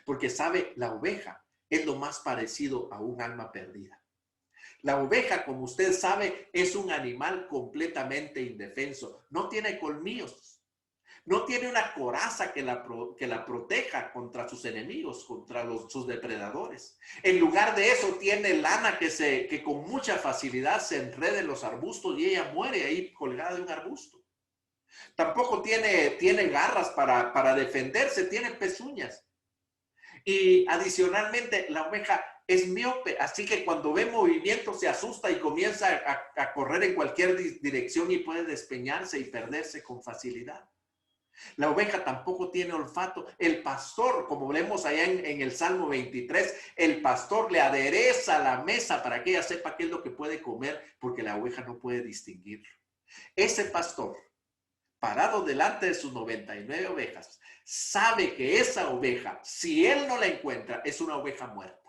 Porque sabe, la oveja es lo más parecido a un alma perdida. La oveja, como usted sabe, es un animal completamente indefenso. No tiene colmillos. No tiene una coraza que la proteja contra sus enemigos, contra sus depredadores. En lugar de eso, tiene lana que con mucha facilidad se enreda en los arbustos y ella muere ahí colgada de un arbusto. Tampoco tiene garras para defenderse, tiene pezuñas. Y adicionalmente, la oveja es miope, así que cuando ve movimiento se asusta y comienza a correr en cualquier dirección y puede despeñarse y perderse con facilidad. La oveja tampoco tiene olfato. El pastor, como vemos allá en el Salmo 23, el pastor le adereza la mesa para que ella sepa qué es lo que puede comer, porque la oveja no puede distinguirlo. Ese pastor, parado delante de sus 99 ovejas, sabe que esa oveja, si él no la encuentra, es una oveja muerta.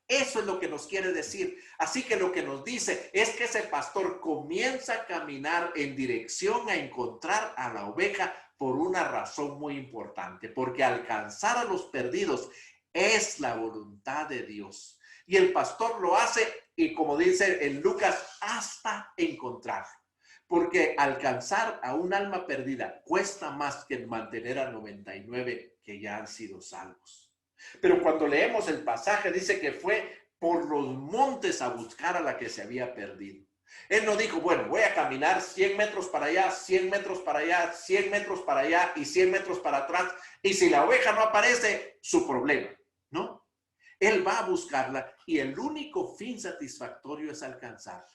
Eso es lo que nos quiere decir. Así que lo que nos dice es que ese pastor comienza a caminar en dirección a encontrar a la oveja por una razón muy importante, porque alcanzar a los perdidos es la voluntad de Dios. Y el pastor lo hace, y como dice en Lucas, hasta encontrarlo. Porque alcanzar a un alma perdida cuesta más que mantener a 99 que ya han sido salvos. Pero cuando leemos el pasaje dice que fue por los montes a buscar a la que se había perdido. Él no dijo, bueno, voy a caminar 100 metros para allá, 100 metros para allá, 100 metros para allá y 100 metros para atrás. Y si la oveja no aparece, su problema, ¿no? Él va a buscarla y el único fin satisfactorio es alcanzarla.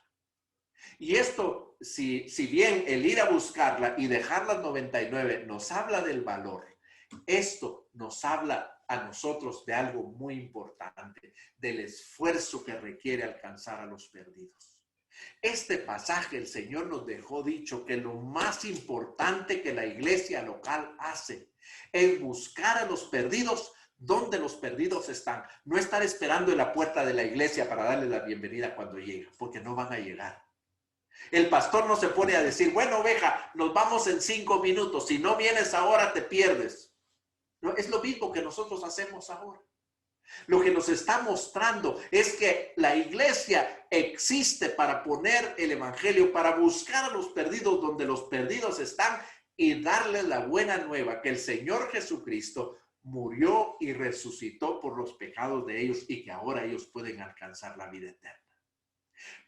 Y esto, si bien el ir a buscarla y dejar las 99 nos habla del valor, esto nos habla a nosotros de algo muy importante, del esfuerzo que requiere alcanzar a los perdidos. Este pasaje el Señor nos dejó dicho que lo más importante que la iglesia local hace es buscar a los perdidos donde los perdidos están. No estar esperando en la puerta de la iglesia para darle la bienvenida cuando llega, porque no van a llegar. El pastor no se pone a decir, bueno, oveja, nos vamos en 5 minutos. Si no vienes ahora, te pierdes. No, es lo mismo que nosotros hacemos ahora. Lo que nos está mostrando es que la iglesia existe para poner el evangelio, para buscar a los perdidos donde los perdidos están y darles la buena nueva, que el Señor Jesucristo murió y resucitó por los pecados de ellos y que ahora ellos pueden alcanzar la vida eterna.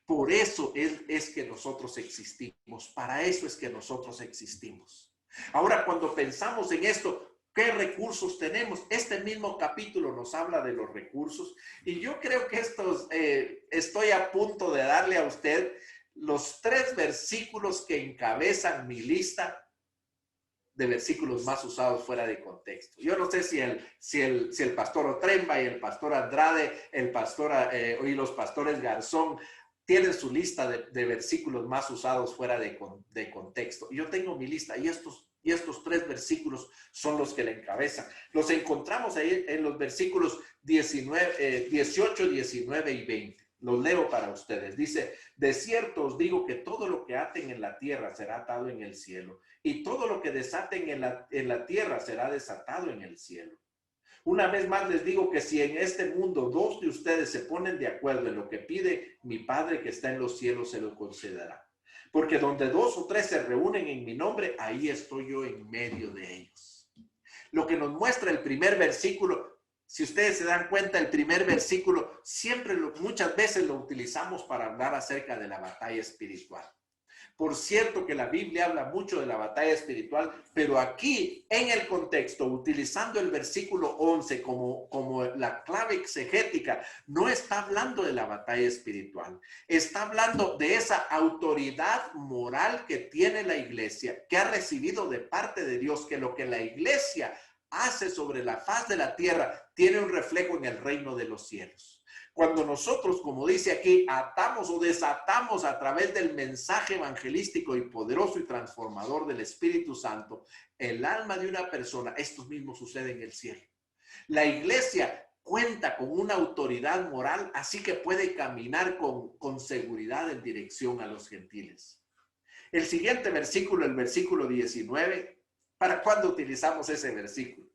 Por eso es que nosotros existimos, para eso es que nosotros existimos. Ahora, cuando pensamos en esto, ¿qué recursos tenemos? Este mismo capítulo nos habla de los recursos y yo creo que estoy a punto de darle a usted los 3 versículos que encabezan mi lista de versículos más usados fuera de contexto. Yo no sé si el pastor Otremba y el pastor Andrade, y los pastores Garzón tienen su lista de versículos más usados fuera de contexto. Yo tengo mi lista y estos 3 versículos son los que le encabezan. Los encontramos ahí en los versículos 18, 19 y 20. Los leo para ustedes. Dice, de cierto os digo que todo lo que aten en la tierra será atado en el cielo, y todo lo que desaten en la tierra será desatado en el cielo. Una vez más les digo que si en este mundo 2 de ustedes se ponen de acuerdo en lo que pide mi Padre que está en los cielos, se lo concederá. Porque donde 2 o 3 se reúnen en mi nombre, ahí estoy yo en medio de ellos. Lo que nos muestra el primer versículo, si ustedes se dan cuenta, el primer versículo muchas veces lo utilizamos para hablar acerca de la batalla espiritual. Por cierto que la Biblia habla mucho de la batalla espiritual, pero aquí en el contexto, utilizando el versículo 11 como la clave exegética, no está hablando de la batalla espiritual. Está hablando de esa autoridad moral que tiene la iglesia, que ha recibido de parte de Dios, que lo que la iglesia hace sobre la faz de la tierra tiene un reflejo en el reino de los cielos. Cuando nosotros, como dice aquí, atamos o desatamos a través del mensaje evangelístico y poderoso y transformador del Espíritu Santo el alma de una persona, esto mismo sucede en el cielo. La iglesia cuenta con una autoridad moral, así que puede caminar con seguridad en dirección a los gentiles. El siguiente versículo, el versículo 19, ¿para cuándo utilizamos ese versículo?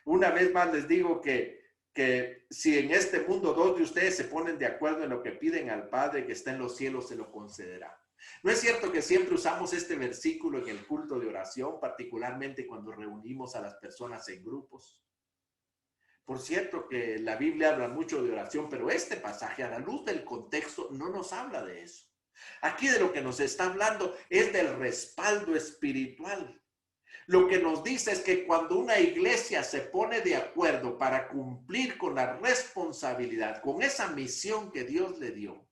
Una vez más les digo que si en este mundo dos de ustedes se ponen de acuerdo en lo que piden al Padre que está en los cielos, se lo concederá. ¿No es cierto que siempre usamos este versículo en el culto de oración, particularmente cuando reunimos a las personas en grupos? Por cierto que la Biblia habla mucho de oración, pero este pasaje, a la luz del contexto, no nos habla de eso. Aquí de lo que nos está hablando es del respaldo espiritual. Lo que nos dice es que cuando una iglesia se pone de acuerdo para cumplir con la responsabilidad, con esa misión que Dios le dio,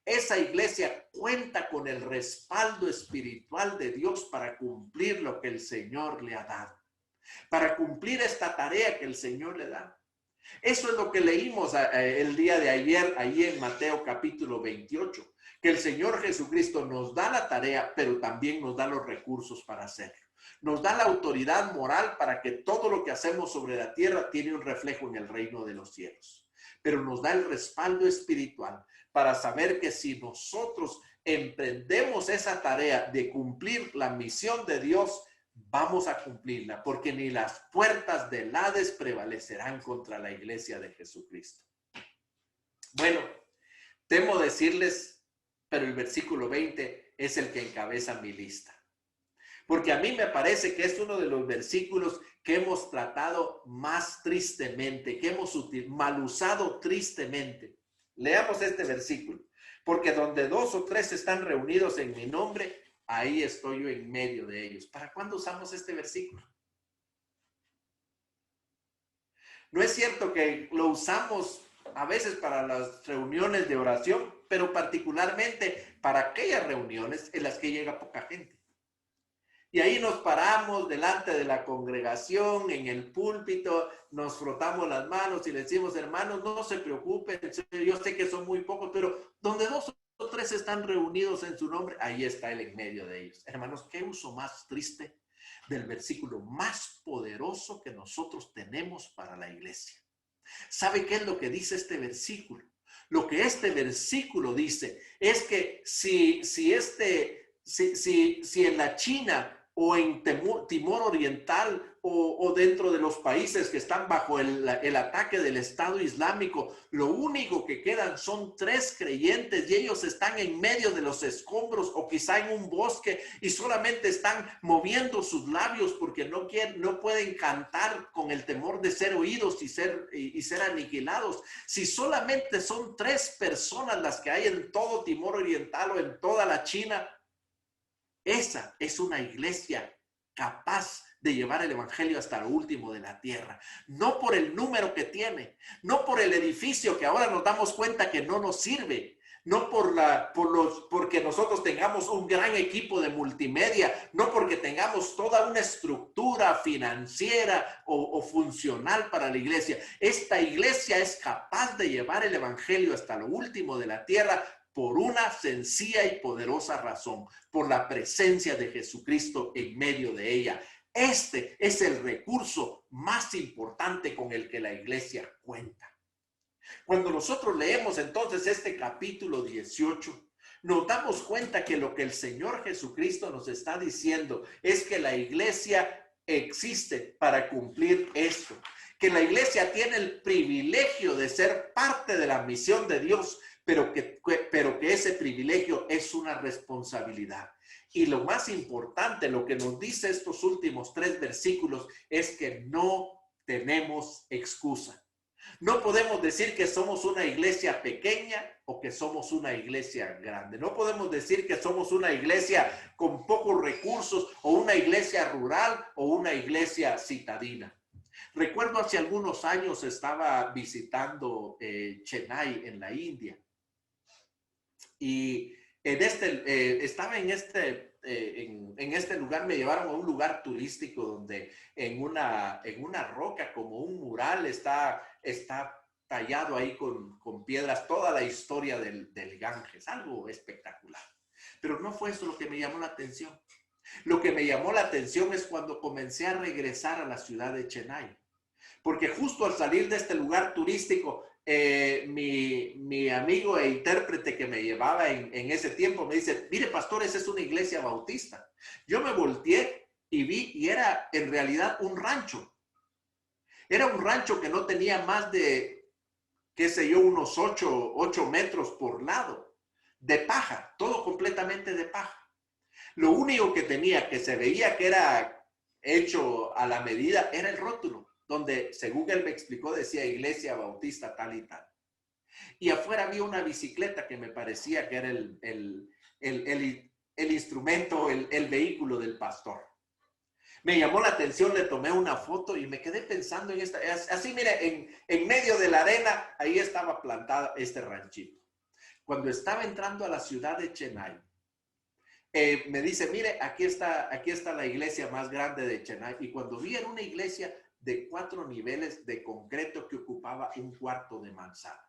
esa iglesia cuenta con el respaldo espiritual de Dios para cumplir lo que el Señor le ha dado, para cumplir esta tarea que el Señor le da. Eso es lo que leímos el día de ayer, ahí en Mateo capítulo 28, que el Señor Jesucristo nos da la tarea, pero también nos da los recursos para hacerlo. Nos da la autoridad moral para que todo lo que hacemos sobre la tierra tiene un reflejo en el reino de los cielos. Pero nos da el respaldo espiritual para saber que si nosotros emprendemos esa tarea de cumplir la misión de Dios, vamos a cumplirla, porque ni las puertas del Hades prevalecerán contra la iglesia de Jesucristo. Bueno, temo decirles, pero el versículo 20 es el que encabeza mi lista. Porque a mí me parece que es uno de los versículos que hemos tratado más tristemente, que hemos mal usado tristemente. Leamos este versículo. Porque donde dos o tres están reunidos en mi nombre, ahí estoy yo en medio de ellos. ¿Para cuándo usamos este versículo? No es cierto que lo usamos a veces para las reuniones de oración, pero particularmente para aquellas reuniones en las que llega poca gente. Y ahí nos paramos delante de la congregación, en el púlpito, nos frotamos las manos y le decimos, hermanos, no se preocupen, yo sé que son muy pocos, pero donde dos o tres están reunidos en su nombre, ahí está Él en medio de ellos. Hermanos, ¿qué uso más triste del versículo más poderoso que nosotros tenemos para la iglesia? ¿Sabe qué es lo que dice este versículo? Lo que este versículo dice es que si en la China o en Timor Oriental o dentro de los países que están bajo el ataque del Estado Islámico, lo único que quedan son 3 creyentes y ellos están en medio de los escombros o quizá en un bosque y solamente están moviendo sus labios porque no pueden cantar con el temor de ser oídos y ser aniquilados. Si solamente son 3 personas las que hay en todo Timor Oriental o en toda la China, esa es una iglesia capaz de llevar el evangelio hasta lo último de la tierra. No por el número que tiene, no por el edificio que ahora nos damos cuenta que no nos sirve, no porque nosotros tengamos un gran equipo de multimedia, no porque tengamos toda una estructura financiera o funcional para la iglesia. Esta iglesia es capaz de llevar el evangelio hasta lo último de la tierra por una sencilla y poderosa razón, por la presencia de Jesucristo en medio de ella. Este es el recurso más importante con el que la iglesia cuenta. Cuando nosotros leemos entonces este capítulo 18, nos damos cuenta que lo que el Señor Jesucristo nos está diciendo es que la iglesia existe para cumplir esto, que la iglesia tiene el privilegio de ser parte de la misión de Dios, pero que ese privilegio es una responsabilidad. Y lo más importante, lo que nos dice estos últimos 3 versículos, es que no tenemos excusa. No podemos decir que somos una iglesia pequeña o que somos una iglesia grande. No podemos decir que somos una iglesia con pocos recursos o una iglesia rural o una iglesia citadina. Recuerdo hace algunos años estaba visitando Chennai en la India y estaba en este lugar. Me llevaron a un lugar turístico donde en una roca, como un mural, está tallado ahí con piedras toda la historia del Ganges, algo espectacular. Pero no fue eso lo que me llamó la atención. Lo que me llamó la atención es cuando comencé a regresar a la ciudad de Chennai. Porque justo al salir de este lugar turístico, mi amigo e intérprete que me llevaba en ese tiempo me dice, mire, pastor, esa es una iglesia bautista. Yo me volteé y vi, y era en realidad un rancho. Era un rancho que no tenía más de, qué sé yo, unos 8 metros por lado, de paja, todo completamente de paja. Lo único que tenía, que se veía que era hecho a la medida, era el rótulo, donde, según él me explicó, decía Iglesia Bautista tal y tal. Y afuera había una bicicleta que me parecía que era el instrumento, el vehículo del pastor. Me llamó la atención, le tomé una foto y me quedé pensando en esta. Así, mire, en medio de la arena, ahí estaba plantada este ranchito. Cuando estaba entrando a la ciudad de Chennai, me dice, mire, aquí está la iglesia más grande de Chennai. Y cuando vi, era una iglesia de 4 niveles de concreto que ocupaba un cuarto de manzana.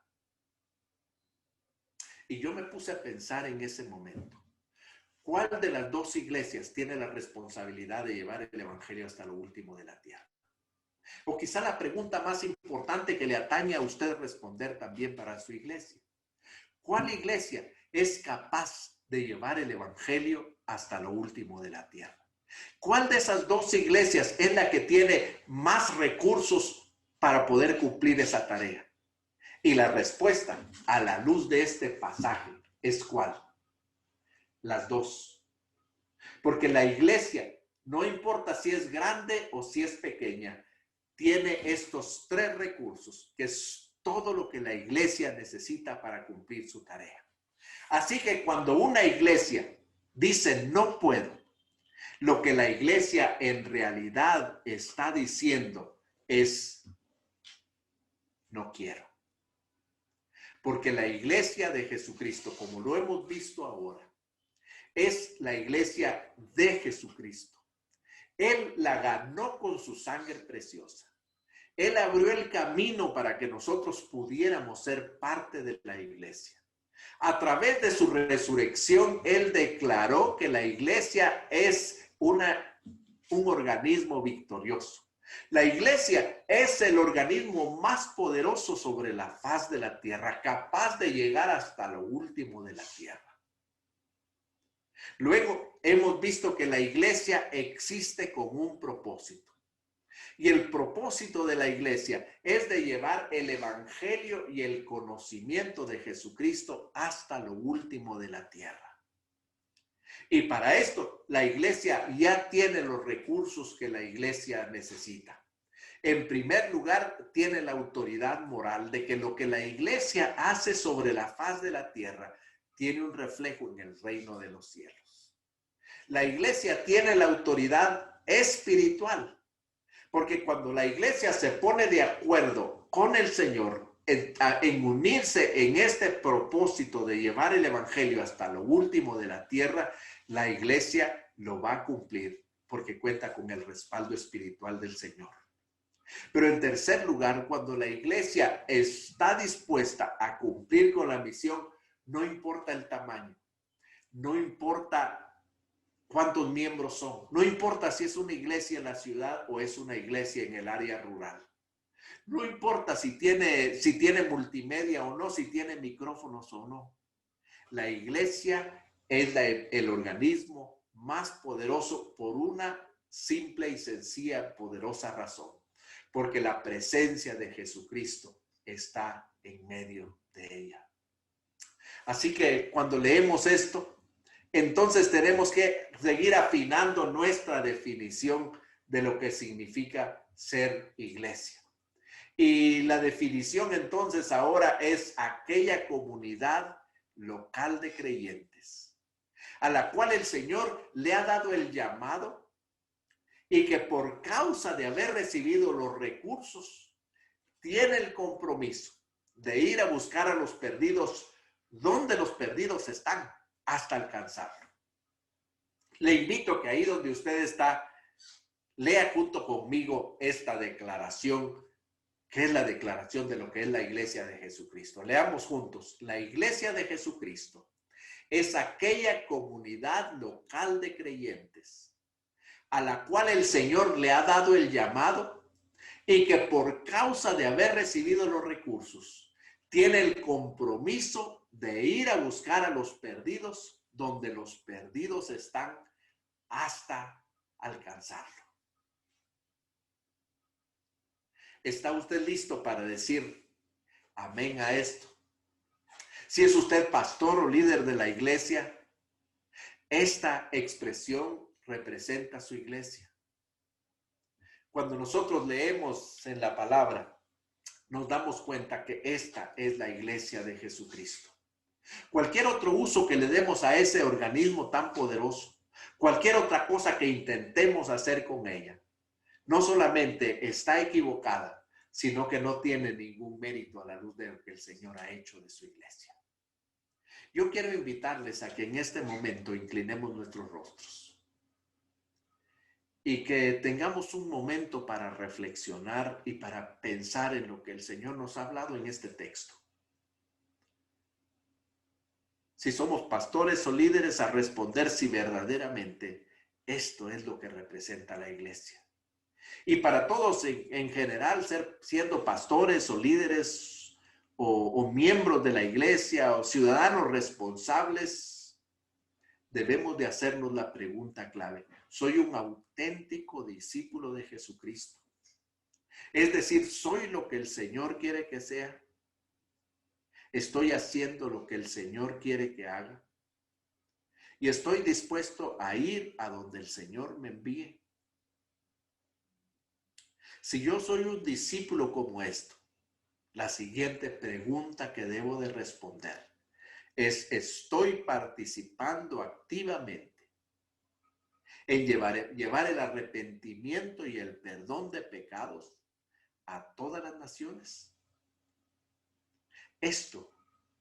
Y yo me puse a pensar en ese momento, ¿cuál de las 2 iglesias tiene la responsabilidad de llevar el evangelio hasta lo último de la tierra? O quizá la pregunta más importante que le atañe a usted responder también para su iglesia. ¿Cuál iglesia es capaz de llevar el evangelio hasta lo último de la tierra? ¿Cuál de esas 2 iglesias es la que tiene más recursos para poder cumplir esa tarea? Y la respuesta, a la luz de este pasaje, es ¿cuál? Las 2. Porque la iglesia, no importa si es grande o si es pequeña, tiene estos 3 recursos, que es todo lo que la iglesia necesita para cumplir su tarea. Así que cuando una iglesia dice no puedo, lo que la iglesia en realidad está diciendo es no quiero. Porque la iglesia de Jesucristo, como lo hemos visto ahora, es la iglesia de Jesucristo. Él la ganó con su sangre preciosa. Él abrió el camino para que nosotros pudiéramos ser parte de la iglesia. A través de su resurrección, Él declaró que la iglesia es un organismo victorioso. La iglesia es el organismo más poderoso sobre la faz de la tierra, capaz de llegar hasta lo último de la tierra. Luego hemos visto que la iglesia existe con un propósito. Y el propósito de la iglesia es de llevar el evangelio y el conocimiento de Jesucristo hasta lo último de la tierra. Y para esto, la iglesia ya tiene los recursos que la iglesia necesita. En primer lugar, tiene la autoridad moral de que lo que la iglesia hace sobre la faz de la tierra tiene un reflejo en el reino de los cielos. La iglesia tiene la autoridad espiritual, porque cuando la iglesia se pone de acuerdo con el Señor en unirse en este propósito de llevar el evangelio hasta lo último de la tierra, la iglesia lo va a cumplir porque cuenta con el respaldo espiritual del Señor. Pero en tercer lugar, cuando la iglesia está dispuesta a cumplir con la misión, no importa el tamaño, no importa cuántos miembros son, no importa si es una iglesia en la ciudad o es una iglesia en el área rural. No importa si tiene multimedia o no, si tiene micrófonos o no. La iglesia es el organismo más poderoso por una simple y sencilla, poderosa razón. Porque la presencia de Jesucristo está en medio de ella. Así que cuando leemos esto, entonces tenemos que seguir afinando nuestra definición de lo que significa ser iglesia. Y la definición entonces ahora es aquella comunidad local de creyentes a la cual el Señor le ha dado el llamado y que por causa de haber recibido los recursos tiene el compromiso de ir a buscar a los perdidos donde los perdidos están hasta alcanzarlo. Le invito que ahí donde usted está, lea junto conmigo esta declaración, que es la declaración de lo que es la Iglesia de Jesucristo. Leamos juntos. La Iglesia de Jesucristo es aquella comunidad local de creyentes a la cual el Señor le ha dado el llamado y que por causa de haber recibido los recursos tiene el compromiso de ir a buscar a los perdidos donde los perdidos están hasta alcanzarlo. ¿Está usted listo para decir amén a esto? Si es usted pastor o líder de la iglesia, esta expresión representa a su iglesia. Cuando nosotros leemos en la palabra, nos damos cuenta que esta es la iglesia de Jesucristo. Cualquier otro uso que le demos a ese organismo tan poderoso, cualquier otra cosa que intentemos hacer con ella, no solamente está equivocada, sino que no tiene ningún mérito a la luz de lo que el Señor ha hecho de su iglesia. Yo quiero invitarles a que en este momento inclinemos nuestros rostros y que tengamos un momento para reflexionar y para pensar en lo que el Señor nos ha hablado en este texto. Si somos pastores o líderes, a responder si verdaderamente esto es lo que representa la iglesia. Y para todos en general, siendo pastores o líderes o miembros de la iglesia o ciudadanos responsables, debemos de hacernos la pregunta clave: ¿soy un auténtico discípulo de Jesucristo? Es decir, ¿soy lo que el Señor quiere que sea? ¿Estoy haciendo lo que el Señor quiere que haga? ¿Y estoy dispuesto a ir a donde el Señor me envíe? Si yo soy un discípulo como esto, la siguiente pregunta que debo de responder es: ¿estoy participando activamente en llevar el arrepentimiento y el perdón de pecados a todas las naciones? Esto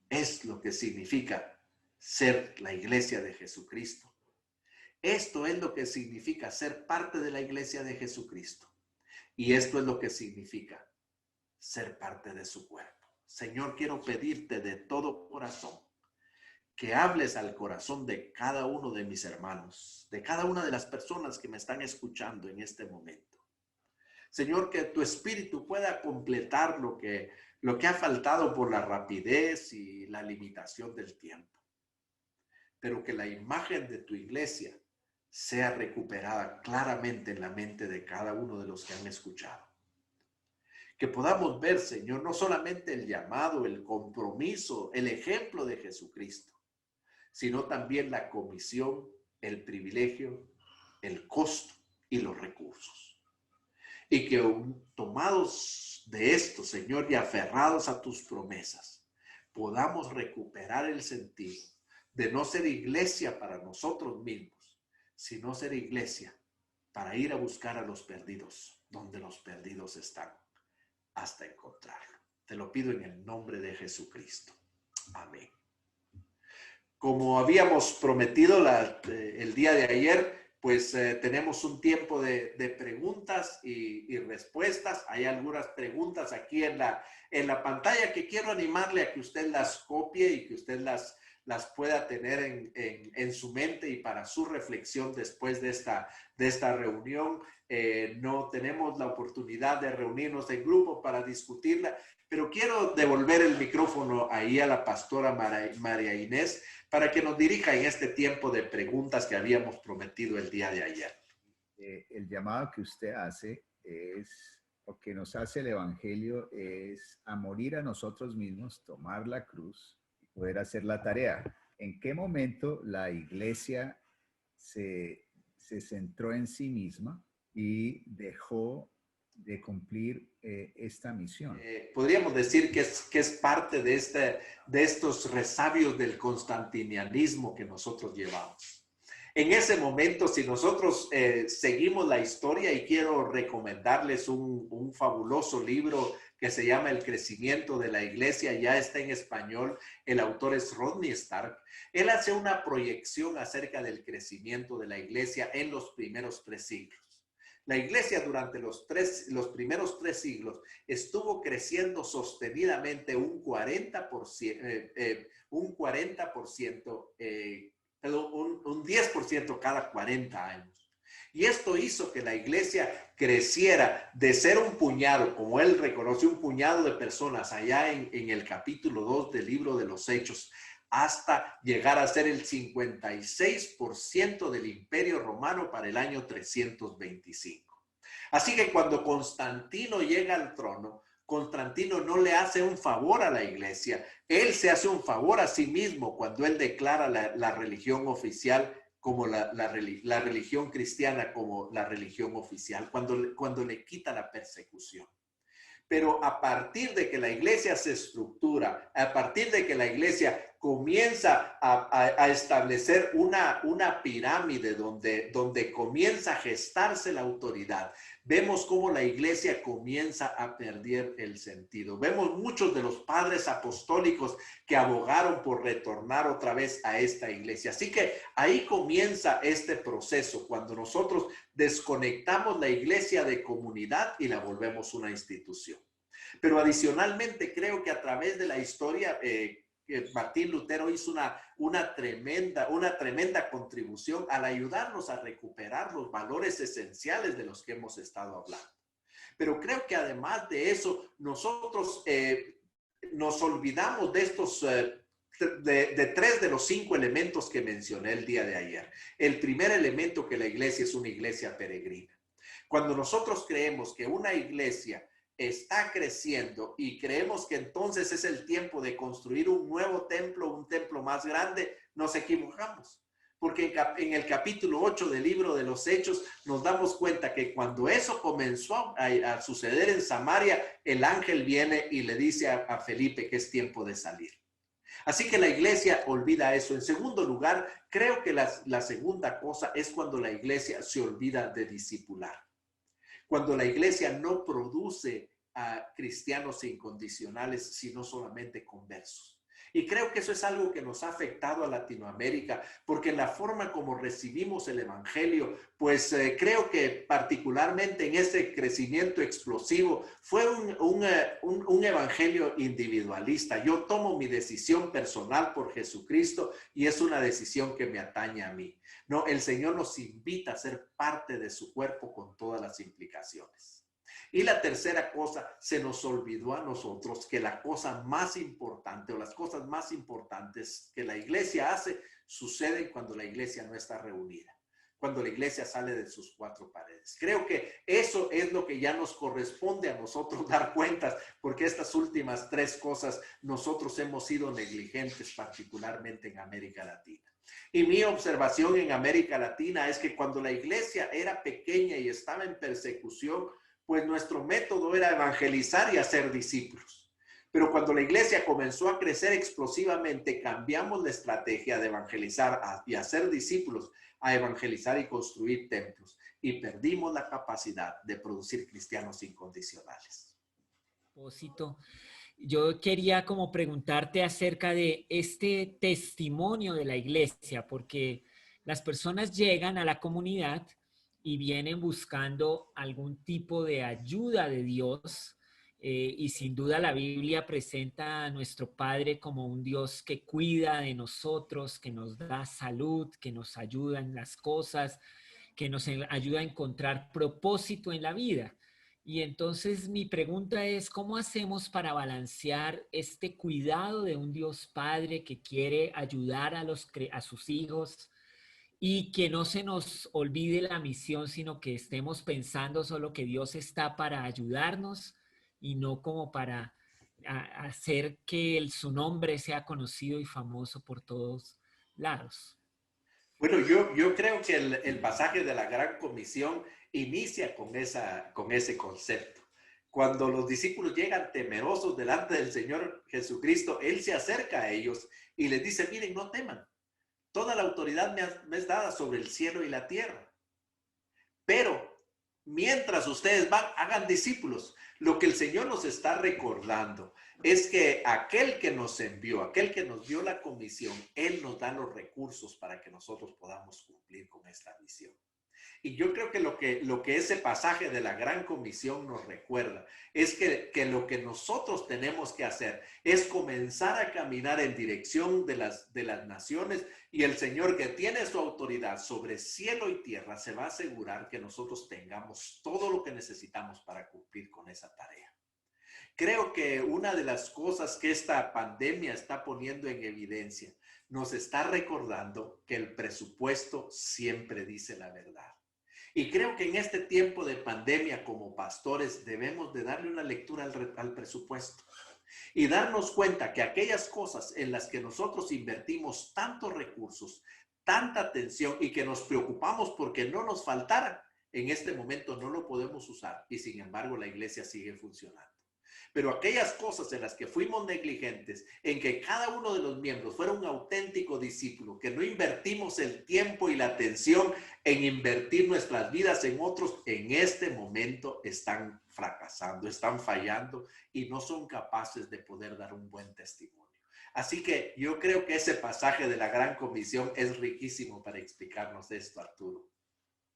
es lo que significa ser la iglesia de Jesucristo. Esto es lo que significa ser parte de la iglesia de Jesucristo. Y esto es lo que significa ser parte de su cuerpo. Señor, quiero pedirte de todo corazón que hables al corazón de cada uno de mis hermanos, de cada una de las personas que me están escuchando en este momento. Señor, que tu espíritu pueda completar lo que ha faltado por la rapidez y la limitación del tiempo. Pero que la imagen de tu iglesia sea recuperada claramente en la mente de cada uno de los que han escuchado. Que podamos ver, Señor, no solamente el llamado, el compromiso, el ejemplo de Jesucristo, sino también la comisión, el privilegio, el costo y los recursos. Y que tomados de esto, Señor, y aferrados a tus promesas, podamos recuperar el sentido de no ser iglesia para nosotros mismos, sino ser iglesia para ir a buscar a los perdidos, donde los perdidos están, hasta encontrarlo. Te lo pido en el nombre de Jesucristo. Amén. Como habíamos prometido el día de ayer, pues tenemos un tiempo de preguntas y respuestas. Hay algunas preguntas aquí en la pantalla que quiero animarle a que usted las copie y que usted las pueda tener en su mente y para su reflexión después de esta reunión. No tenemos la oportunidad de reunirnos en grupo para discutirla, pero quiero devolver el micrófono ahí a la pastora María Inés para que nos dirija en este tiempo de preguntas que habíamos prometido el día de ayer. El llamado que usted hace o que nos hace el Evangelio es a morir a nosotros mismos, tomar la cruz y poder hacer la tarea. ¿En qué momento la iglesia se centró en sí misma y dejó de cumplir esta misión. Podríamos decir que es parte de estos resabios del constantinianismo que nosotros llevamos. En ese momento, si nosotros seguimos la historia, y quiero recomendarles un fabuloso libro que se llama El crecimiento de la iglesia, ya está en español, el autor es Rodney Stark. Él hace una proyección acerca del crecimiento de la iglesia en los primeros 3 siglos. La iglesia durante los primeros 3 siglos estuvo creciendo sostenidamente un 10% cada 40 años. Y esto hizo que la iglesia creciera de ser un puñado, como él reconoce, un puñado de personas allá en el capítulo 2 del libro de los Hechos, hasta llegar a ser el 56% del Imperio Romano para el año 325. Así que cuando Constantino llega al trono, Constantino no le hace un favor a la iglesia, él se hace un favor a sí mismo cuando él declara la religión oficial como la religión cristiana como la religión oficial, cuando le quita la persecución. Pero a partir de que la iglesia se estructura, a partir de que la iglesia comienza a establecer una pirámide donde comienza a gestarse la autoridad, vemos cómo la iglesia comienza a perder el sentido. Vemos muchos de los padres apostólicos que abogaron por retornar otra vez a esta iglesia. Así que ahí comienza este proceso, cuando nosotros desconectamos la iglesia de comunidad y la volvemos una institución. Pero adicionalmente creo que a través de la historia, Martín Lutero hizo una tremenda contribución al ayudarnos a recuperar los valores esenciales de los que hemos estado hablando. Pero creo que además de eso, nosotros nos olvidamos de estos de 3 de los 5 elementos que mencioné el día de ayer. El primer elemento, que la iglesia es una iglesia peregrina. Cuando nosotros creemos que una iglesia está creciendo y creemos que entonces es el tiempo de construir un nuevo templo, un templo más grande, nos equivocamos. Porque en el capítulo 8 del libro de los Hechos nos damos cuenta que cuando eso comenzó a suceder en Samaria, el ángel viene y le dice a Felipe que es tiempo de salir. Así que la iglesia olvida eso. En segundo lugar, creo que la segunda cosa es cuando la iglesia se olvida de discipular. Cuando la iglesia no produce a cristianos incondicionales, sino solamente conversos. Y creo que eso es algo que nos ha afectado a Latinoamérica, porque en la forma como recibimos el evangelio, pues creo que particularmente en ese crecimiento explosivo fue un evangelio individualista. Yo tomo mi decisión personal por Jesucristo y es una decisión que me atañe a mí. No, el Señor nos invita a ser parte de su cuerpo con todas las implicaciones. Y la tercera cosa, se nos olvidó a nosotros que la cosa más importante o las cosas más importantes que la iglesia hace suceden cuando la iglesia no está reunida, cuando la iglesia sale de sus 4 paredes. Creo que eso es lo que ya nos corresponde a nosotros dar cuentas, porque estas últimas 3 cosas nosotros hemos sido negligentes, particularmente en América Latina. Y mi observación en América Latina es que cuando la iglesia era pequeña y estaba en persecución, pues nuestro método era evangelizar y hacer discípulos. Pero cuando la iglesia comenzó a crecer explosivamente, cambiamos la estrategia de evangelizar y hacer discípulos a evangelizar y construir templos. Y perdimos la capacidad de producir cristianos incondicionales. Yo quería como preguntarte acerca de este testimonio de la iglesia, porque las personas llegan a la comunidad y vienen buscando algún tipo de ayuda de Dios, y sin duda la Biblia presenta a nuestro Padre como un Dios que cuida de nosotros, que nos da salud, que nos ayuda en las cosas, que nos ayuda a encontrar propósito en la vida. Y entonces mi pregunta es, ¿cómo hacemos para balancear este cuidado de un Dios Padre que quiere ayudar a sus hijos, y que no se nos olvide la misión, sino que estemos pensando solo que Dios está para ayudarnos y no como para hacer que su nombre sea conocido y famoso por todos lados? Bueno, yo creo que el pasaje de la Gran Comisión inicia con ese concepto. Cuando los discípulos llegan temerosos delante del Señor Jesucristo, Él se acerca a ellos y les dice, miren, no teman. Toda la autoridad me es dada sobre el cielo y la tierra. Pero mientras ustedes van, hagan discípulos. Lo que el Señor nos está recordando es que aquel que nos envió, aquel que nos dio la comisión, Él nos da los recursos para que nosotros podamos cumplir con esta misión. Y yo creo que lo que ese pasaje de la Gran Comisión nos recuerda es que lo que nosotros tenemos que hacer es comenzar a caminar en dirección de las naciones, y el Señor, que tiene su autoridad sobre cielo y tierra, se va a asegurar que nosotros tengamos todo lo que necesitamos para cumplir con esa tarea. Creo que una de las cosas que esta pandemia está poniendo en evidencia, nos está recordando que el presupuesto siempre dice la verdad. Y creo que en este tiempo de pandemia, como pastores, debemos de darle una lectura al presupuesto y darnos cuenta que aquellas cosas en las que nosotros invertimos tantos recursos, tanta atención y que nos preocupamos porque no nos faltaran, en este momento no lo podemos usar, y sin embargo la iglesia sigue funcionando. Pero aquellas cosas en las que fuimos negligentes, en que cada uno de los miembros fuera un auténtico discípulo, que no invertimos el tiempo y la atención en invertir nuestras vidas en otros, en este momento están fracasando, están fallando y no son capaces de poder dar un buen testimonio. Así que yo creo que ese pasaje de la Gran Comisión es riquísimo para explicarnos esto, Arturo.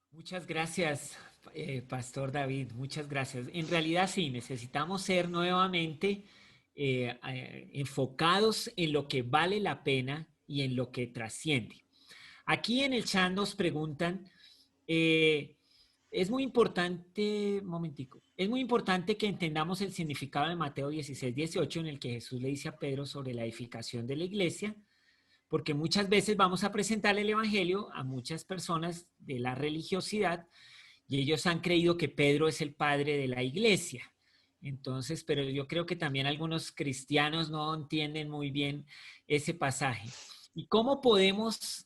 Muchas gracias, Pastor David, muchas gracias. En realidad sí, necesitamos ser nuevamente enfocados en lo que vale la pena y en lo que trasciende. Aquí en el chat nos preguntan, es muy importante, momentico, es muy importante que entendamos el significado de Mateo 16:18, en el que Jesús le dice a Pedro sobre la edificación de la iglesia, porque muchas veces vamos a presentar el evangelio a muchas personas de la religiosidad y ellos han creído que Pedro es el padre de la iglesia. Entonces, pero yo creo que también algunos cristianos no entienden muy bien ese pasaje. ¿Y cómo podemos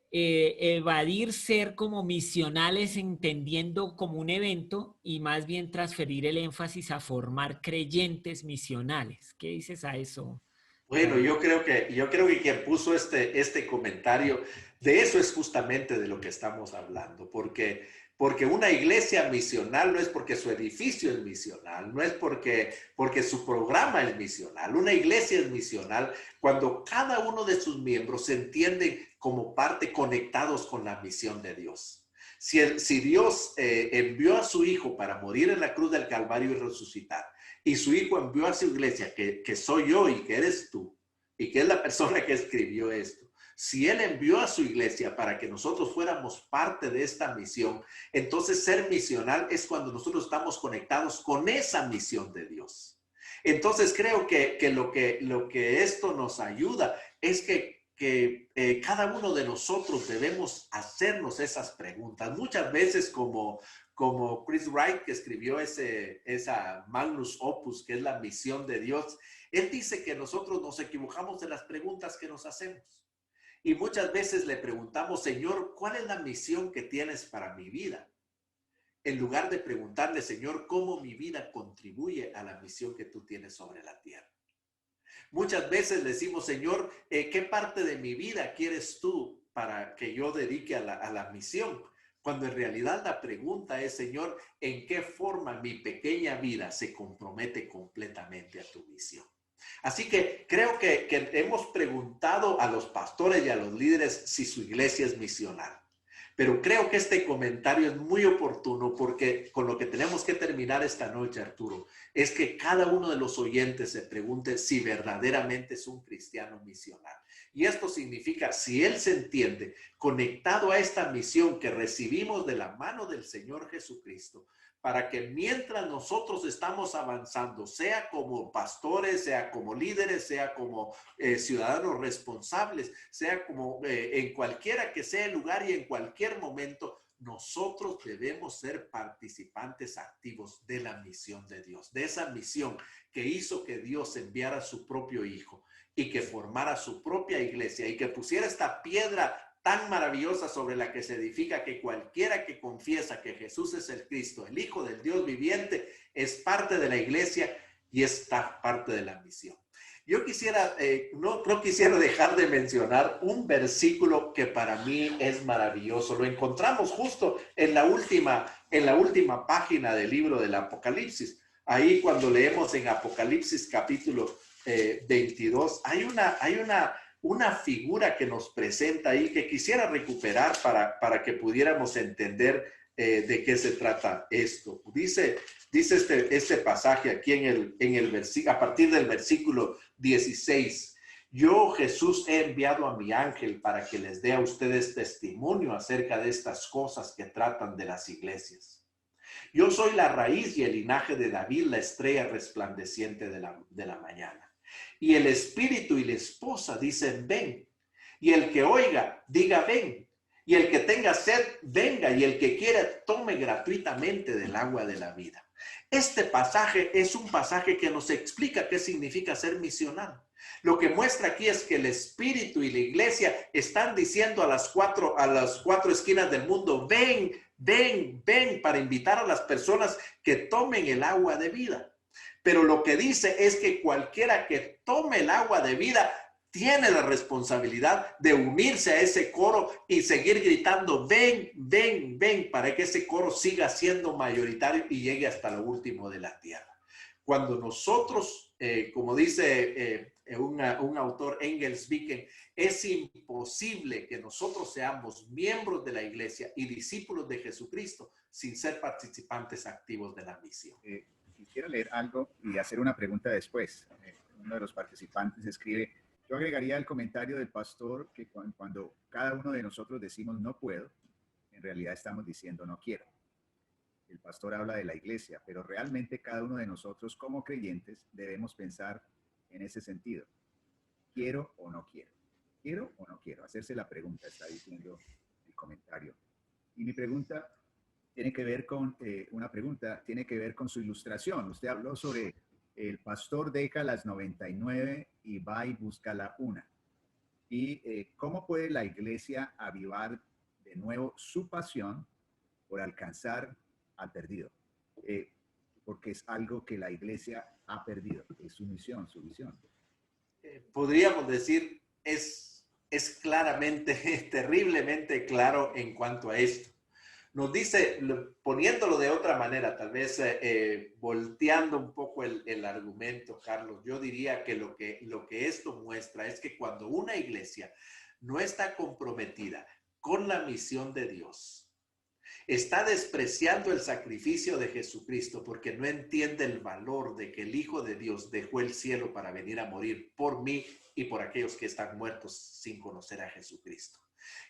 evadir ser como misionales, entendiendo como un evento y más bien transferir el énfasis a formar creyentes misionales? ¿Qué dices a eso? Bueno, yo creo que quien puso este comentario, de eso es justamente de lo que estamos hablando, porque una iglesia misional no es porque su edificio es misional, no es porque su programa es misional. Una iglesia es misional cuando cada uno de sus miembros se entienden como parte, conectados con la misión de Dios. Si Dios envió a su Hijo para morir en la cruz del Calvario y resucitar, y su Hijo envió a su iglesia, que soy yo y que eres tú, y que es la persona que escribió esto. Si Él envió a su iglesia para que nosotros fuéramos parte de esta misión, entonces ser misional es cuando nosotros estamos conectados con esa misión de Dios. Entonces creo que lo que esto nos ayuda es que cada uno de nosotros debemos hacernos esas preguntas. Muchas veces como Chris Wright, que escribió esa Magnus Opus, que es la misión de Dios, él dice que nosotros nos equivocamos de las preguntas que nos hacemos. Y muchas veces le preguntamos, Señor, ¿cuál es la misión que tienes para mi vida? En lugar de preguntarle, Señor, ¿cómo mi vida contribuye a la misión que tú tienes sobre la tierra? Muchas veces le decimos, Señor, ¿qué parte de mi vida quieres tú para que yo dedique a la misión? Cuando en realidad la pregunta es, Señor, ¿en qué forma mi pequeña vida se compromete completamente a tu misión? Así que creo que hemos preguntado a los pastores y a los líderes si su iglesia es misional. Pero creo que este comentario es muy oportuno porque con lo que tenemos que terminar esta noche, Arturo, es que cada uno de los oyentes se pregunte si verdaderamente es un cristiano misional. Y esto significa, si él se entiende conectado a esta misión que recibimos de la mano del Señor Jesucristo, para que mientras nosotros estamos avanzando, sea como pastores, sea como líderes, sea como ciudadanos responsables, sea como en cualquiera que sea el lugar y en cualquier momento, nosotros debemos ser participantes activos de la misión de Dios, de esa misión que hizo que Dios enviara a su propio Hijo y que formara su propia iglesia y que pusiera esta piedra tan maravillosa sobre la que se edifica que cualquiera que confiesa que Jesús es el Cristo, el Hijo del Dios viviente, es parte de la iglesia y es parte de la misión. Yo no quisiera dejar de mencionar un versículo que para mí es maravilloso. Lo encontramos justo en la última página del libro del Apocalipsis. Ahí cuando leemos en Apocalipsis capítulo 22, hay una figura que nos presenta ahí que quisiera recuperar para que pudiéramos entender de qué se trata esto. Dice este pasaje aquí a partir del versículo 16. Yo, Jesús, he enviado a mi ángel para que les dé a ustedes testimonio acerca de estas cosas que tratan de las iglesias. Yo soy la raíz y el linaje de David, la estrella resplandeciente de la mañana. Y el espíritu y la esposa dicen, ven. Y el que oiga, diga, ven. Y el que tenga sed, venga. Y el que quiera, tome gratuitamente del agua de la vida. Este pasaje es un pasaje que nos explica qué significa ser misional. Lo que muestra aquí es que el Espíritu y la iglesia están diciendo a las cuatro esquinas del mundo, ven, ven, ven, para invitar a las personas que tomen el agua de vida. Pero lo que dice es que cualquiera que tome el agua de vida tiene la responsabilidad de unirse a ese coro y seguir gritando, ven, ven, ven, para que ese coro siga siendo mayoritario y llegue hasta lo último de la tierra. Cuando nosotros, como dice un autor, Engels Viken, es imposible que nosotros seamos miembros de la iglesia y discípulos de Jesucristo sin ser participantes activos de la misión. Quisiera leer algo y hacer una pregunta después. Uno de los participantes escribe, yo agregaría el comentario del pastor que cuando cada uno de nosotros decimos no puedo, en realidad estamos diciendo no quiero. El pastor habla de la iglesia, pero realmente cada uno de nosotros como creyentes debemos pensar en ese sentido. ¿Quiero o no quiero? ¿Quiero o no quiero? Hacerse la pregunta, está diciendo el comentario. Y mi pregunta tiene que ver con, tiene que ver con su ilustración. Usted habló sobre el pastor deja las 99 y va y busca la una. Y cómo puede la iglesia avivar de nuevo su pasión por alcanzar al perdido, porque es algo que la iglesia ha perdido, es su misión, su visión. Podríamos decir, es claramente, terriblemente claro en cuanto a esto. Nos dice, poniéndolo de otra manera, tal vez volteando un poco el argumento, Carlos, yo diría que lo que esto muestra es que cuando una iglesia no está comprometida con la misión de Dios, está despreciando el sacrificio de Jesucristo porque no entiende el valor de que el Hijo de Dios dejó el cielo para venir a morir por mí y por aquellos que están muertos sin conocer a Jesucristo.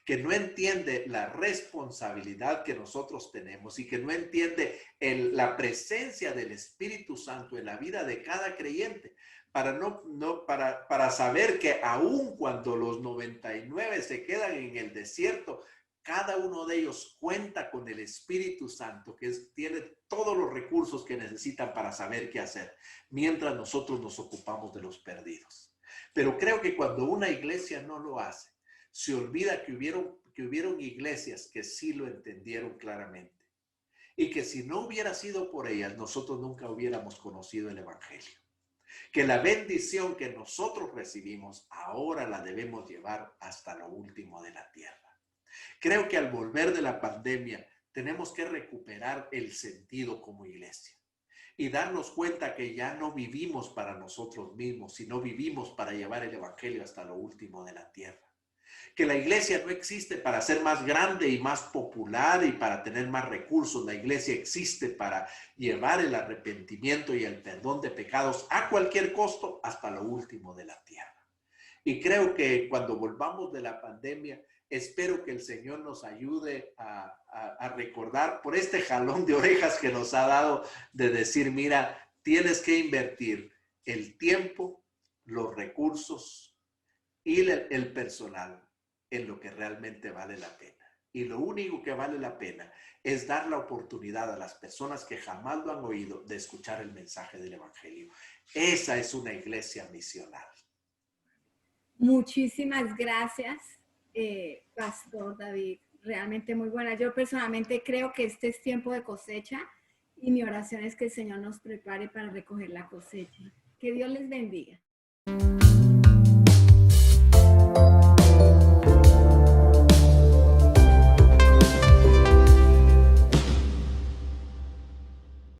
Que no entiende la responsabilidad que nosotros tenemos y que no entiende la presencia del Espíritu Santo en la vida de cada creyente para saber que aun cuando los 99 se quedan en el desierto, cada uno de ellos cuenta con el Espíritu Santo, que tiene todos los recursos que necesitan para saber qué hacer, mientras nosotros nos ocupamos de los perdidos. Pero creo que cuando una iglesia no lo hace, se olvida que hubieron iglesias que sí lo entendieron claramente y que si no hubiera sido por ellas, nosotros nunca hubiéramos conocido el Evangelio. Que la bendición que nosotros recibimos ahora la debemos llevar hasta lo último de la tierra. Creo que al volver de la pandemia tenemos que recuperar el sentido como iglesia y darnos cuenta que ya no vivimos para nosotros mismos, sino vivimos para llevar el Evangelio hasta lo último de la tierra. Que la iglesia no existe para ser más grande y más popular y para tener más recursos. La iglesia existe para llevar el arrepentimiento y el perdón de pecados a cualquier costo hasta lo último de la tierra. Y creo que cuando volvamos de la pandemia, espero que el Señor nos ayude a recordar por este jalón de orejas que nos ha dado de decir, mira, tienes que invertir el tiempo, los recursos y el personal en lo que realmente vale la pena. Y lo único que vale la pena es dar la oportunidad a las personas que jamás lo han oído de escuchar el mensaje del Evangelio. Esa es una iglesia misional. Muchísimas gracias, Pastor David. Realmente muy buena. Yo personalmente creo que este es tiempo de cosecha y mi oración es que el Señor nos prepare para recoger la cosecha. Que Dios les bendiga.